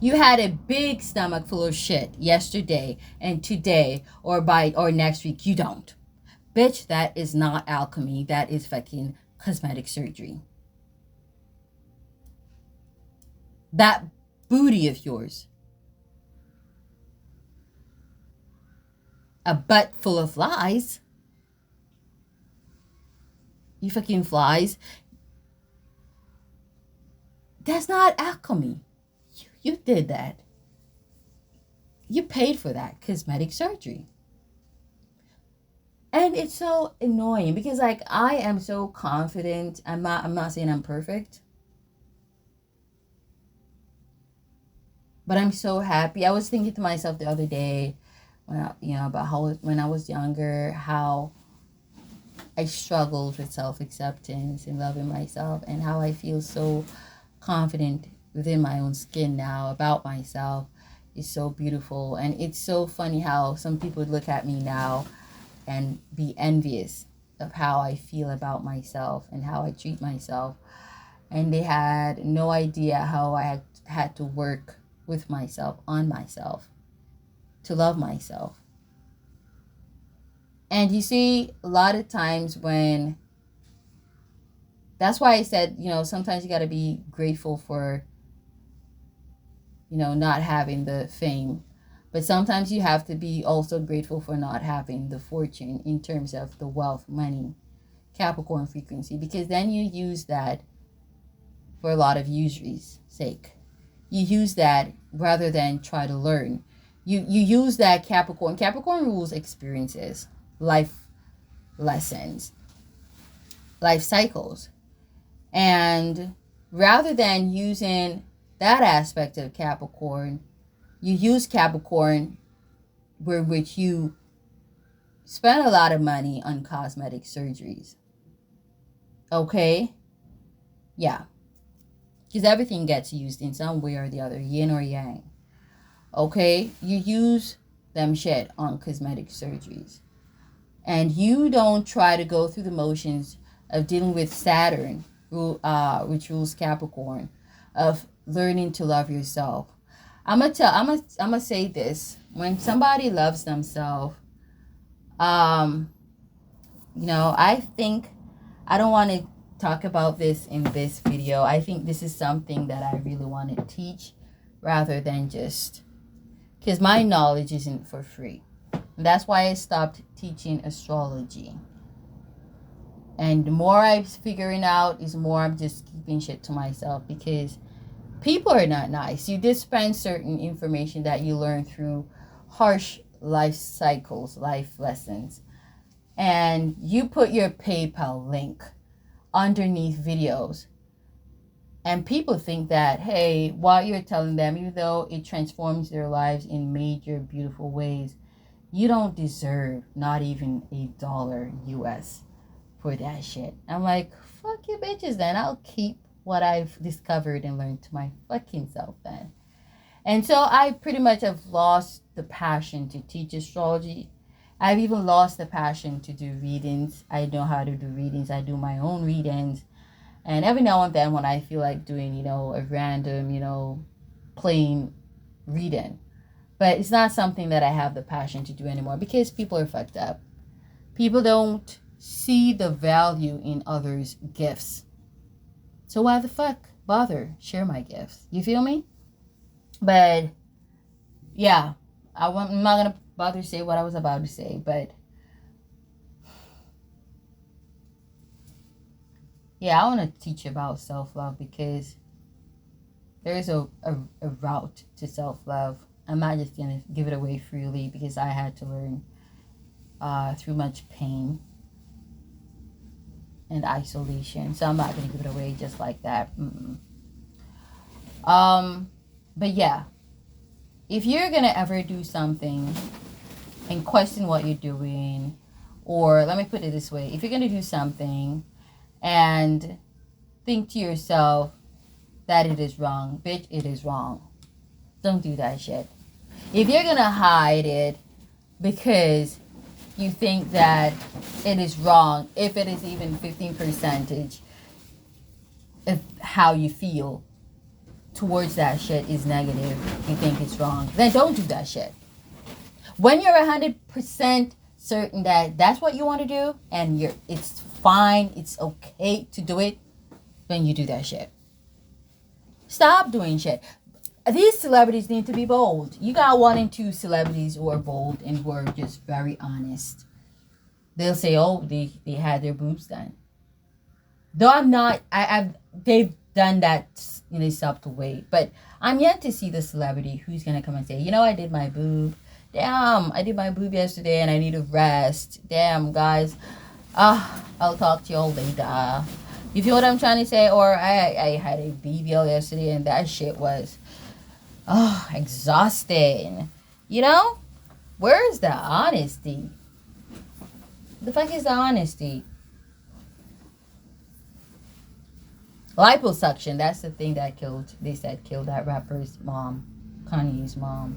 You had a big stomach full of shit yesterday and today or next week you don't. Bitch, that is not alchemy. That is fucking cosmetic surgery. That booty of yours. A butt full of flies. You fucking flies. That's not alchemy. You did that. You paid for that cosmetic surgery. And it's so annoying because I am so confident. I'm not saying I'm perfect. But I'm so happy. I was thinking to myself the other day about how when I was younger, how I struggled with self-acceptance and loving myself, and how I feel so confident within my own skin now about myself. Is so beautiful. And it's so funny how some people would look at me now and be envious of how I feel about myself and how I treat myself. And they had no idea how I had to work with myself, on myself, to love myself. And you see, a lot of times that's why I said, sometimes you got to be grateful for, not having the fame. But sometimes you have to be also grateful for not having the fortune in terms of the wealth, money, Capricorn frequency, because then you use that for a lot of usury's sake. You use that rather than try to learn. You use that Capricorn. Capricorn rules experiences, life lessons, life cycles. And rather than using that aspect of Capricorn, you use Capricorn which you spend a lot of money on cosmetic surgeries. Okay? Yeah. Because everything gets used in some way or the other, yin or yang. Okay? You use them shit on cosmetic surgeries. and you don't try to go through the motions of dealing with Saturn, which rules Capricorn, of learning to love yourself. I'm gonna say this: when somebody loves themselves, I think I don't want to talk about this in this video. I think this is something that I really want to teach, rather than just because my knowledge isn't for free. And that's why I stopped teaching astrology. And the more I'm figuring out, is more I'm just keeping shit to myself, because people are not nice. You dispense certain information that you learn through harsh life cycles, life lessons. And you put your PayPal link underneath videos. And people think that, hey, what you're telling them, even though it transforms their lives in major, beautiful ways, you don't deserve not even $1 US for that shit. I'm like, fuck you bitches then. I'll keep what I've discovered and learned to my fucking self then. And so I pretty much have lost the passion to teach astrology. I've even lost the passion to do readings. I know how to do readings. I do my own readings. And every now and then when I feel like doing, a random, plain reading. But it's not something that I have the passion to do anymore, because people are fucked up. People don't see the value in others' gifts. So why the fuck bother share my gifts? You feel me? But yeah, I'm not going to bother to say what I was about to say, but yeah, I want to teach about self-love, because there's a route to self-love. I'm not just going to give it away freely, because I had to learn through much pain and isolation. So I'm not going to give it away just like that. But yeah, if you're going to ever do something and question what you're doing, or let me put it this way, if you're going to do something and think to yourself that it is wrong, bitch, it is wrong. Don't do that shit. If you're going to hide it because you think that it is wrong, if it is even 15% of how you feel towards that shit is negative, you think it's wrong, then don't do that shit. When you're 100% certain that that's what you want to do, and it's fine, it's okay to do it, then you do that shit. Stop doing shit. These celebrities need to be bold. You got 1 and 2 celebrities who are bold and who are just very honest. They'll say, oh, they had their boobs done. Though I'm not, they've done that in a subtle way. But I'm yet to see the celebrity who's going to come and say, I did my boob. Damn, I did my boob yesterday and I need a rest. Damn, guys. I'll talk to you all later. You feel what I'm trying to say? Or I had a BBL yesterday and that shit was exhausting. Where is the honesty? The fuck is the honesty? Liposuction, that's the thing that killed that rapper's mom, Kanye's mom.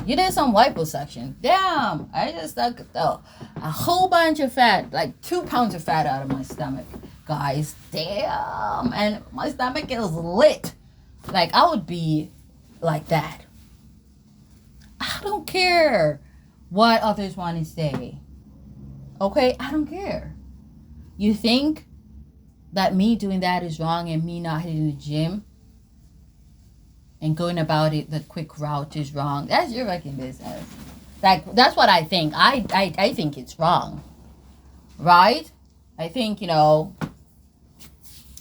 You did some liposuction. Damn, I just stuck a whole bunch of fat, like 2 pounds of fat out of my stomach, guys. Damn, and my stomach is lit. Like, I would be like that. I don't care what others want to say. Okay, I don't care. You think that me doing that is wrong and me not hitting the gym and going about it the quick route is wrong? That's your fucking business. Like, that's what I think. I think it's wrong. Right? I think,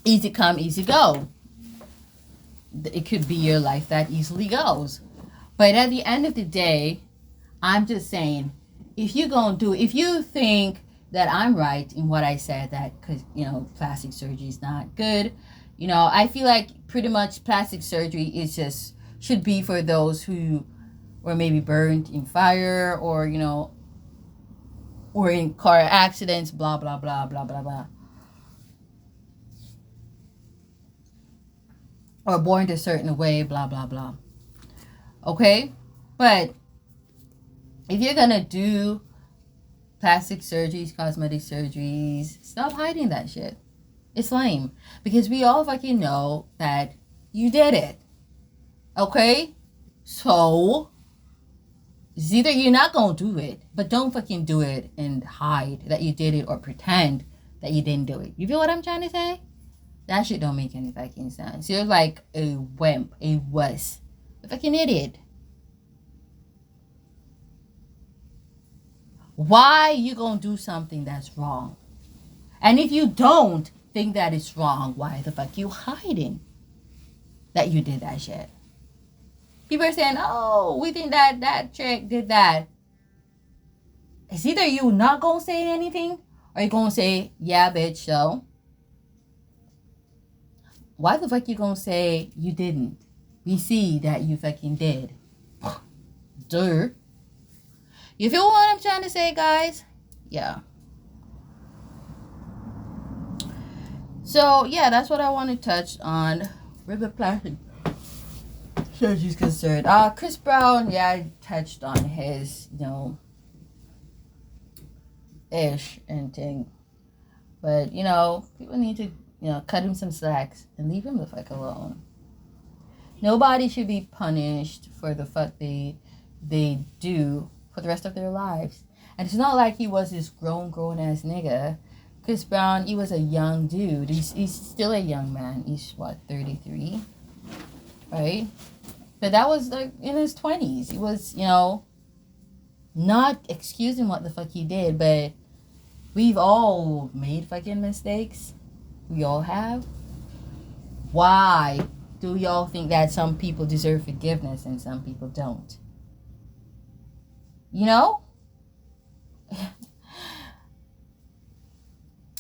easy come, easy go. It could be your life that easily goes. But at the end of the day, I'm just saying, if you think that I'm right in what I said, that because, plastic surgery is not good, I feel like pretty much plastic surgery should be for those who were maybe burned in fire or, or in car accidents, blah, blah, blah, blah, blah, blah. Or born a certain way, blah, blah, blah. Okay? But if you're going to do plastic surgeries, cosmetic surgeries. Stop hiding that shit. It's lame. Because we all fucking know that you did it. Okay? So, it's either you're not gonna do it, but don't fucking do it and hide that you did it or pretend that you didn't do it. You feel what I'm trying to say? That shit don't make any fucking sense. You're like a wimp, a wuss, a fucking idiot. Why you gonna do something that's wrong? And if you don't think that it's wrong, why the fuck you hiding that you did that shit? People are saying, oh, we think that that chick did that. It's either you not gonna say anything or you gonna say, yeah, bitch, so. Why the fuck you gonna say you didn't? We see that you fucking did. Duh. You feel what I'm trying to say, guys? Yeah. So, yeah, that's what I want to touch on. River plastic surgery is concerned. Chris Brown, yeah, I touched on his, ish and thing. But, people need to, cut him some slacks and leave him the fuck alone. Nobody should be punished for the fuck they do for the rest of their lives. And it's not like he was this grown ass nigga. Chris Brown, he was a young dude. He's still a young man. He's, 33? Right? But that was, like, in his 20s. He was, not excusing what the fuck he did, but we've all made fucking mistakes. We all have. Why do y'all think that some people deserve forgiveness and some people don't?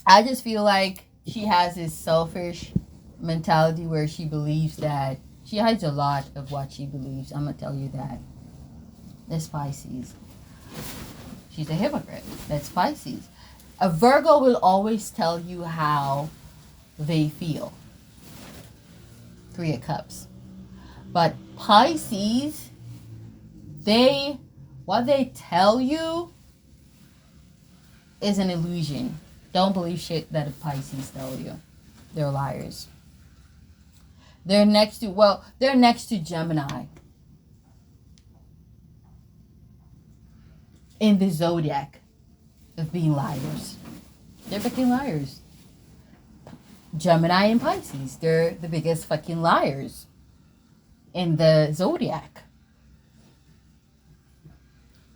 I just feel like she has this selfish mentality where she believes that she hides a lot of what she believes. I'm gonna tell you that. That's Pisces. She's a hypocrite. That's Pisces. A Virgo will always tell you how they feel. 3 of Cups. But Pisces, what they tell you is an illusion. Don't believe shit that a Pisces tell you. They're liars. They're next to Gemini in the zodiac of being liars. They're fucking liars. Gemini and Pisces, they're the biggest fucking liars in the zodiac.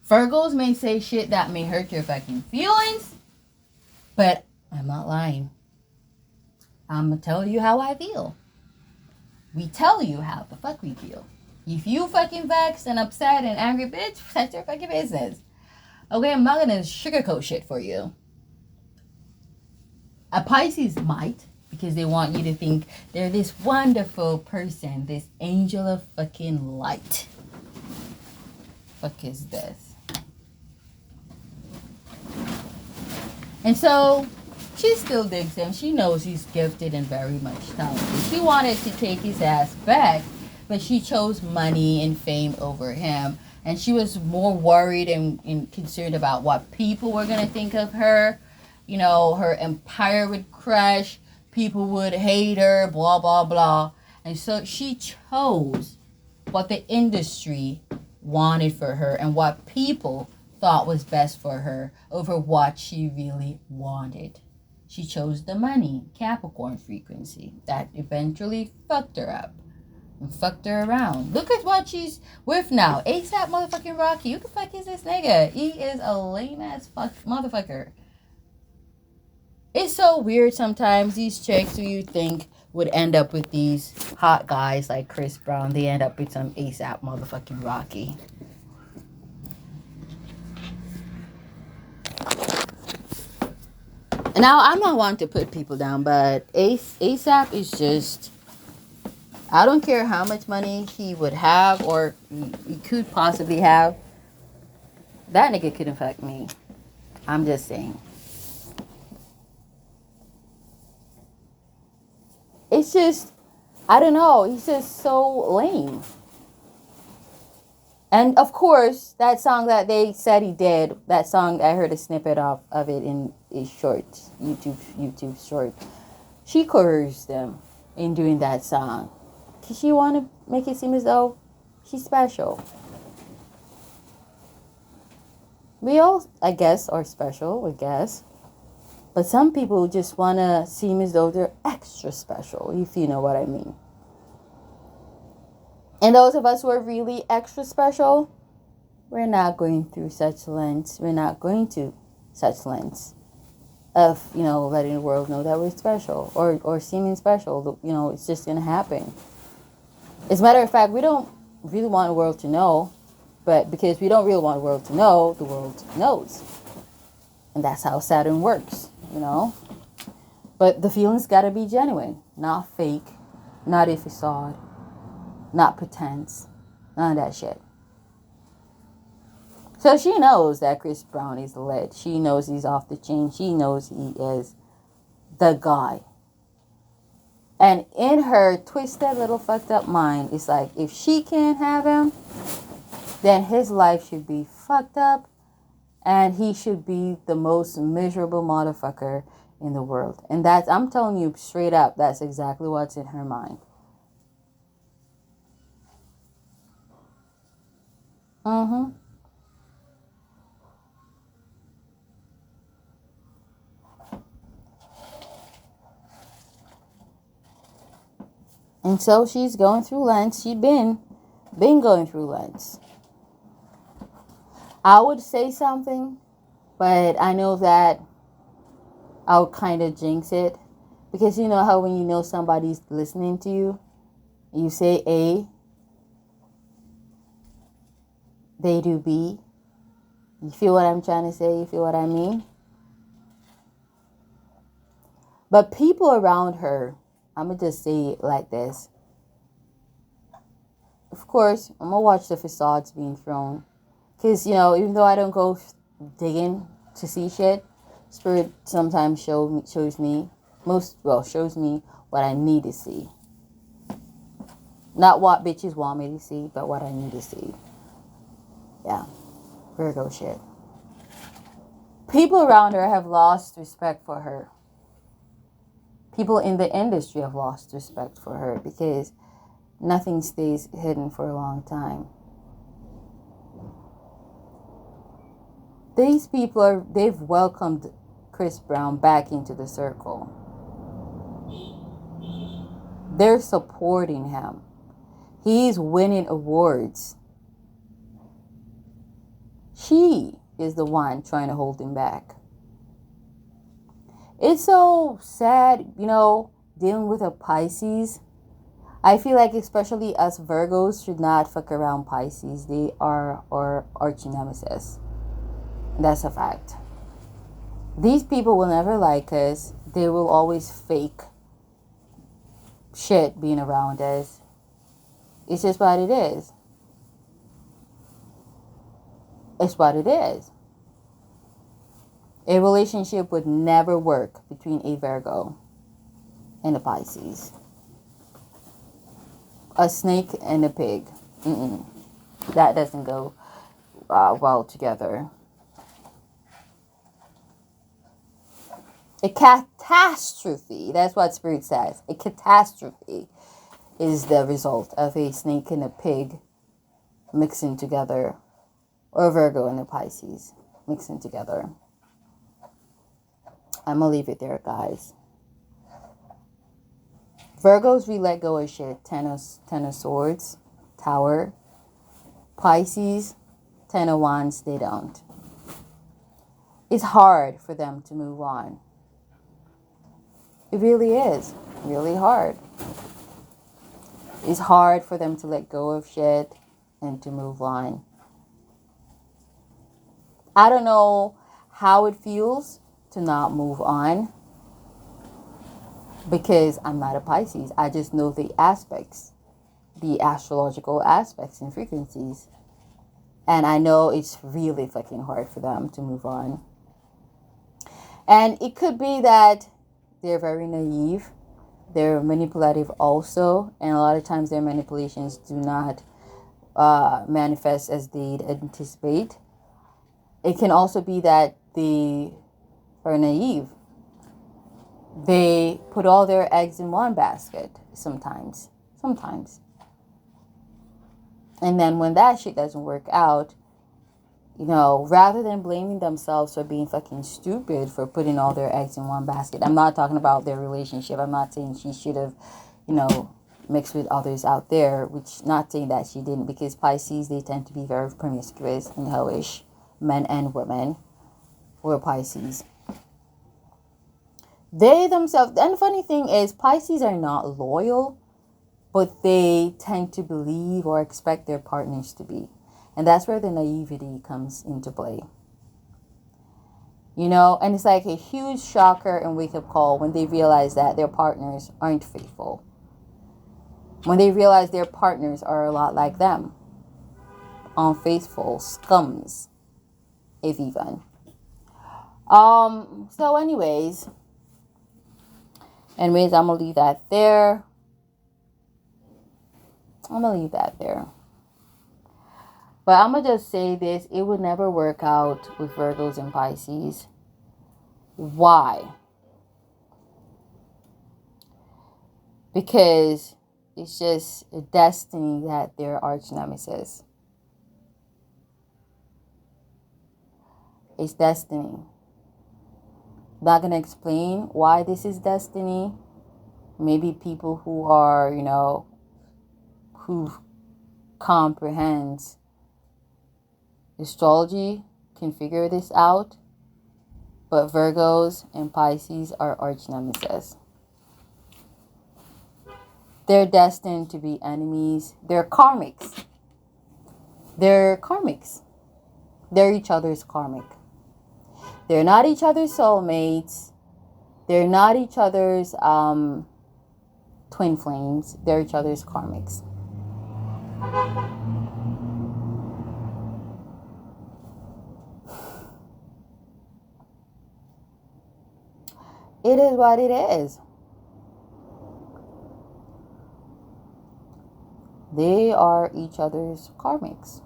Virgos may say shit that may hurt your fucking feelings, but I'm not lying. I'm gonna tell you how I feel. We tell you how the fuck we feel. If you fucking vexed and upset and angry, bitch, that's your fucking business. Okay, I'm not gonna sugarcoat shit for you. A Pisces might, because they want you to think they're this wonderful person, this angel of fucking light. Fuck is this? And so, she still digs him. She knows he's gifted and very much talented. She wanted to take his ass back, but she chose money and fame over him. And she was more worried and concerned about what people were going to think of her. Her empire would crash. People would hate her, blah, blah, blah. And so she chose what the industry wanted for her and what people thought was best for her over what she really wanted. She chose the money, Capricorn frequency, that eventually fucked her up and fucked her around. Look at what she's with now. ASAP motherfucking Rocky. Who the fuck is this nigga? He is a lame ass fuck motherfucker. It's so weird sometimes. These chicks who you think would end up with these hot guys like Chris Brown, they end up with some ASAP motherfucking Rocky. Now, I'm not one to put people down, but ASAP is just, I don't care how much money he would have or he could possibly have. That nigga couldn't fuck me. I'm just saying. It's just, I don't know. He's just so lame. And of course, that song that they said he did, that song, I heard a snippet of it in a short, YouTube short. She coerced them in doing that song. Because she want to make it seem as though she's special. We all, I guess, are special, I guess. But some people just want to seem as though they're extra special, if you know what I mean. And those of us who are really extra special, we're not going through such lens. We're not going to such lens of, letting the world know that we're special or seeming special. It's just going to happen. As a matter of fact, we don't really want the world to know, but because we don't really want the world to know, the world knows. And that's how Saturn works, But the feelings got to be genuine, not fake, not a facade, not pretense, none of that shit. So she knows that Chris Brown is lit. She knows he's off the chain. She knows he is the guy. And in her twisted little fucked up mind, it's like, if she can't have him, then his life should be fucked up and he should be the most miserable motherfucker in the world. And that's, I'm telling you straight up, that's exactly what's in her mind. And so she's going through Lent. She's been going through Lent. I would say something, but I know that I would kind of jinx it. Because you know how when you know somebody's listening to you, you say A, they do B. You feel what I'm trying to say? You feel what I mean? But people around her, I'm going to just say it like this. Of course, I'm going to watch the facades being thrown. Because, even though I don't go digging to see shit, Spirit sometimes shows me what I need to see. Not what bitches want me to see, but what I need to see. Yeah. Virgo shit. People around her have lost respect for her. People in the industry have lost respect for her because nothing stays hidden for a long time. These people they've welcomed Chris Brown back into the circle. They're supporting him. He's winning awards. She is the one trying to hold him back. It's so sad, dealing with a Pisces. I feel like especially us Virgos should not fuck around Pisces. They are our arch nemesis. That's a fact. These people will never like us. They will always fake shit being around us. It's just what it is. It's what it is. A relationship would never work between a Virgo and a Pisces. A snake and a pig. That doesn't go well together. A catastrophe, that's what Spirit says. A catastrophe is the result of a snake and a pig mixing together. Or Virgo and a Pisces mixing together. I'm going to leave it there, guys. Virgos, we let go of shit. Ten of Swords, Tower. Pisces, Ten of Wands, they don't. It's hard for them to move on. It really is. Really hard. It's hard for them to let go of shit and to move on. I don't know how it feels to not move on because I'm not a Pisces. I just know the aspects, the astrological aspects and frequencies. And I know it's really fucking hard for them to move on. And it could be that they're very naive. They're manipulative also. And a lot of times their manipulations do not manifest as they anticipate. It can also be that they are naive. They put all their eggs in one basket sometimes. And then when that shit doesn't work out, rather than blaming themselves for being fucking stupid for putting all their eggs in one basket. I'm not talking about their relationship. I'm not saying she should have, mixed with others out there, which not saying that she didn't, because Pisces, they tend to be very promiscuous and hellish, men and women who are Pisces. They themselves, and the funny thing is, Pisces are not loyal, but they tend to believe or expect their partners to be. And that's where the naivety comes into play. And it's like a huge shocker and wake-up call when they realize that their partners aren't faithful. When they realize their partners are a lot like them. Unfaithful scums, if even. So anyways, I'm going to leave that there. But I'm going to just say this. It would never work out with Virgos and Pisces. Why? Because it's just a destiny that they're arch nemesis. It's destiny. I'm not going to explain why this is destiny. Maybe people who are, who comprehends astrology can figure this out. But Virgos and Pisces are arch nemesis. They're destined to be enemies. They're karmics. They're each other's karmic. They're not each other's soulmates. They're not each other's twin flames. They're each other's karmics. It is what it is. They are each other's karmics.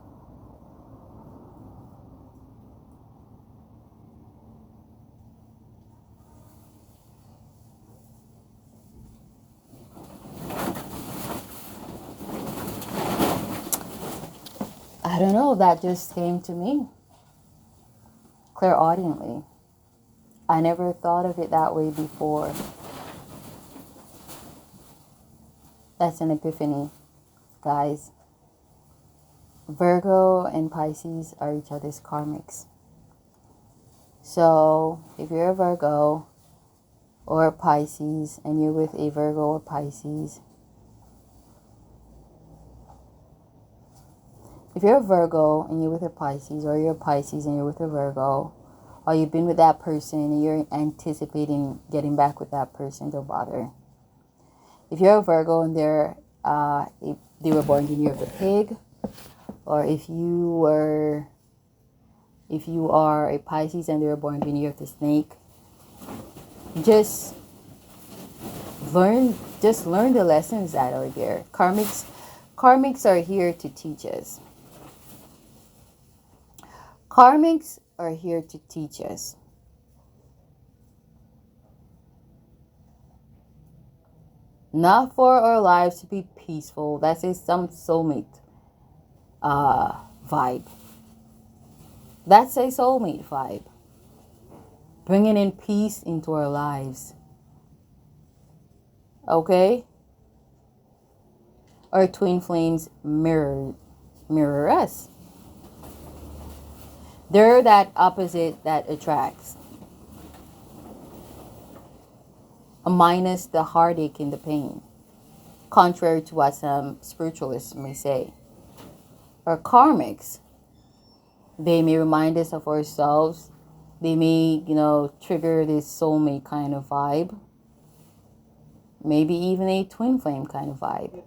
I don't know, that just came to me clairaudiently. I never thought of it that way before. That's an epiphany, guys. Virgo and Pisces are each other's karmics. So, if you're a Virgo or a Pisces and you're with a Virgo or Pisces, if you're a Virgo and you're with a Pisces, or you're a Pisces and you're with a Virgo, or you've been with that person and you're anticipating getting back with that person, don't bother. If you're a Virgo and if they were born in the year of the pig, or if you are a Pisces and they were born in the year of the snake, just learn the lessons that are there. Karmics are here to teach us. Karmics are here to teach us. Not for our lives to be peaceful. That's some soulmate vibe. That's a soulmate vibe. Bringing in peace into our lives. Okay? Our twin flames mirror us. They're that opposite that attracts. Minus the heartache and the pain. Contrary to what some spiritualists may say. Our karmics, they may remind us of ourselves. They may, trigger this soulmate kind of vibe. Maybe even a twin flame kind of vibe.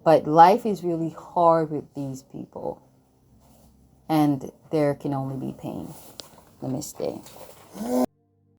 But life is really hard with these people. And there can only be pain. Namaste.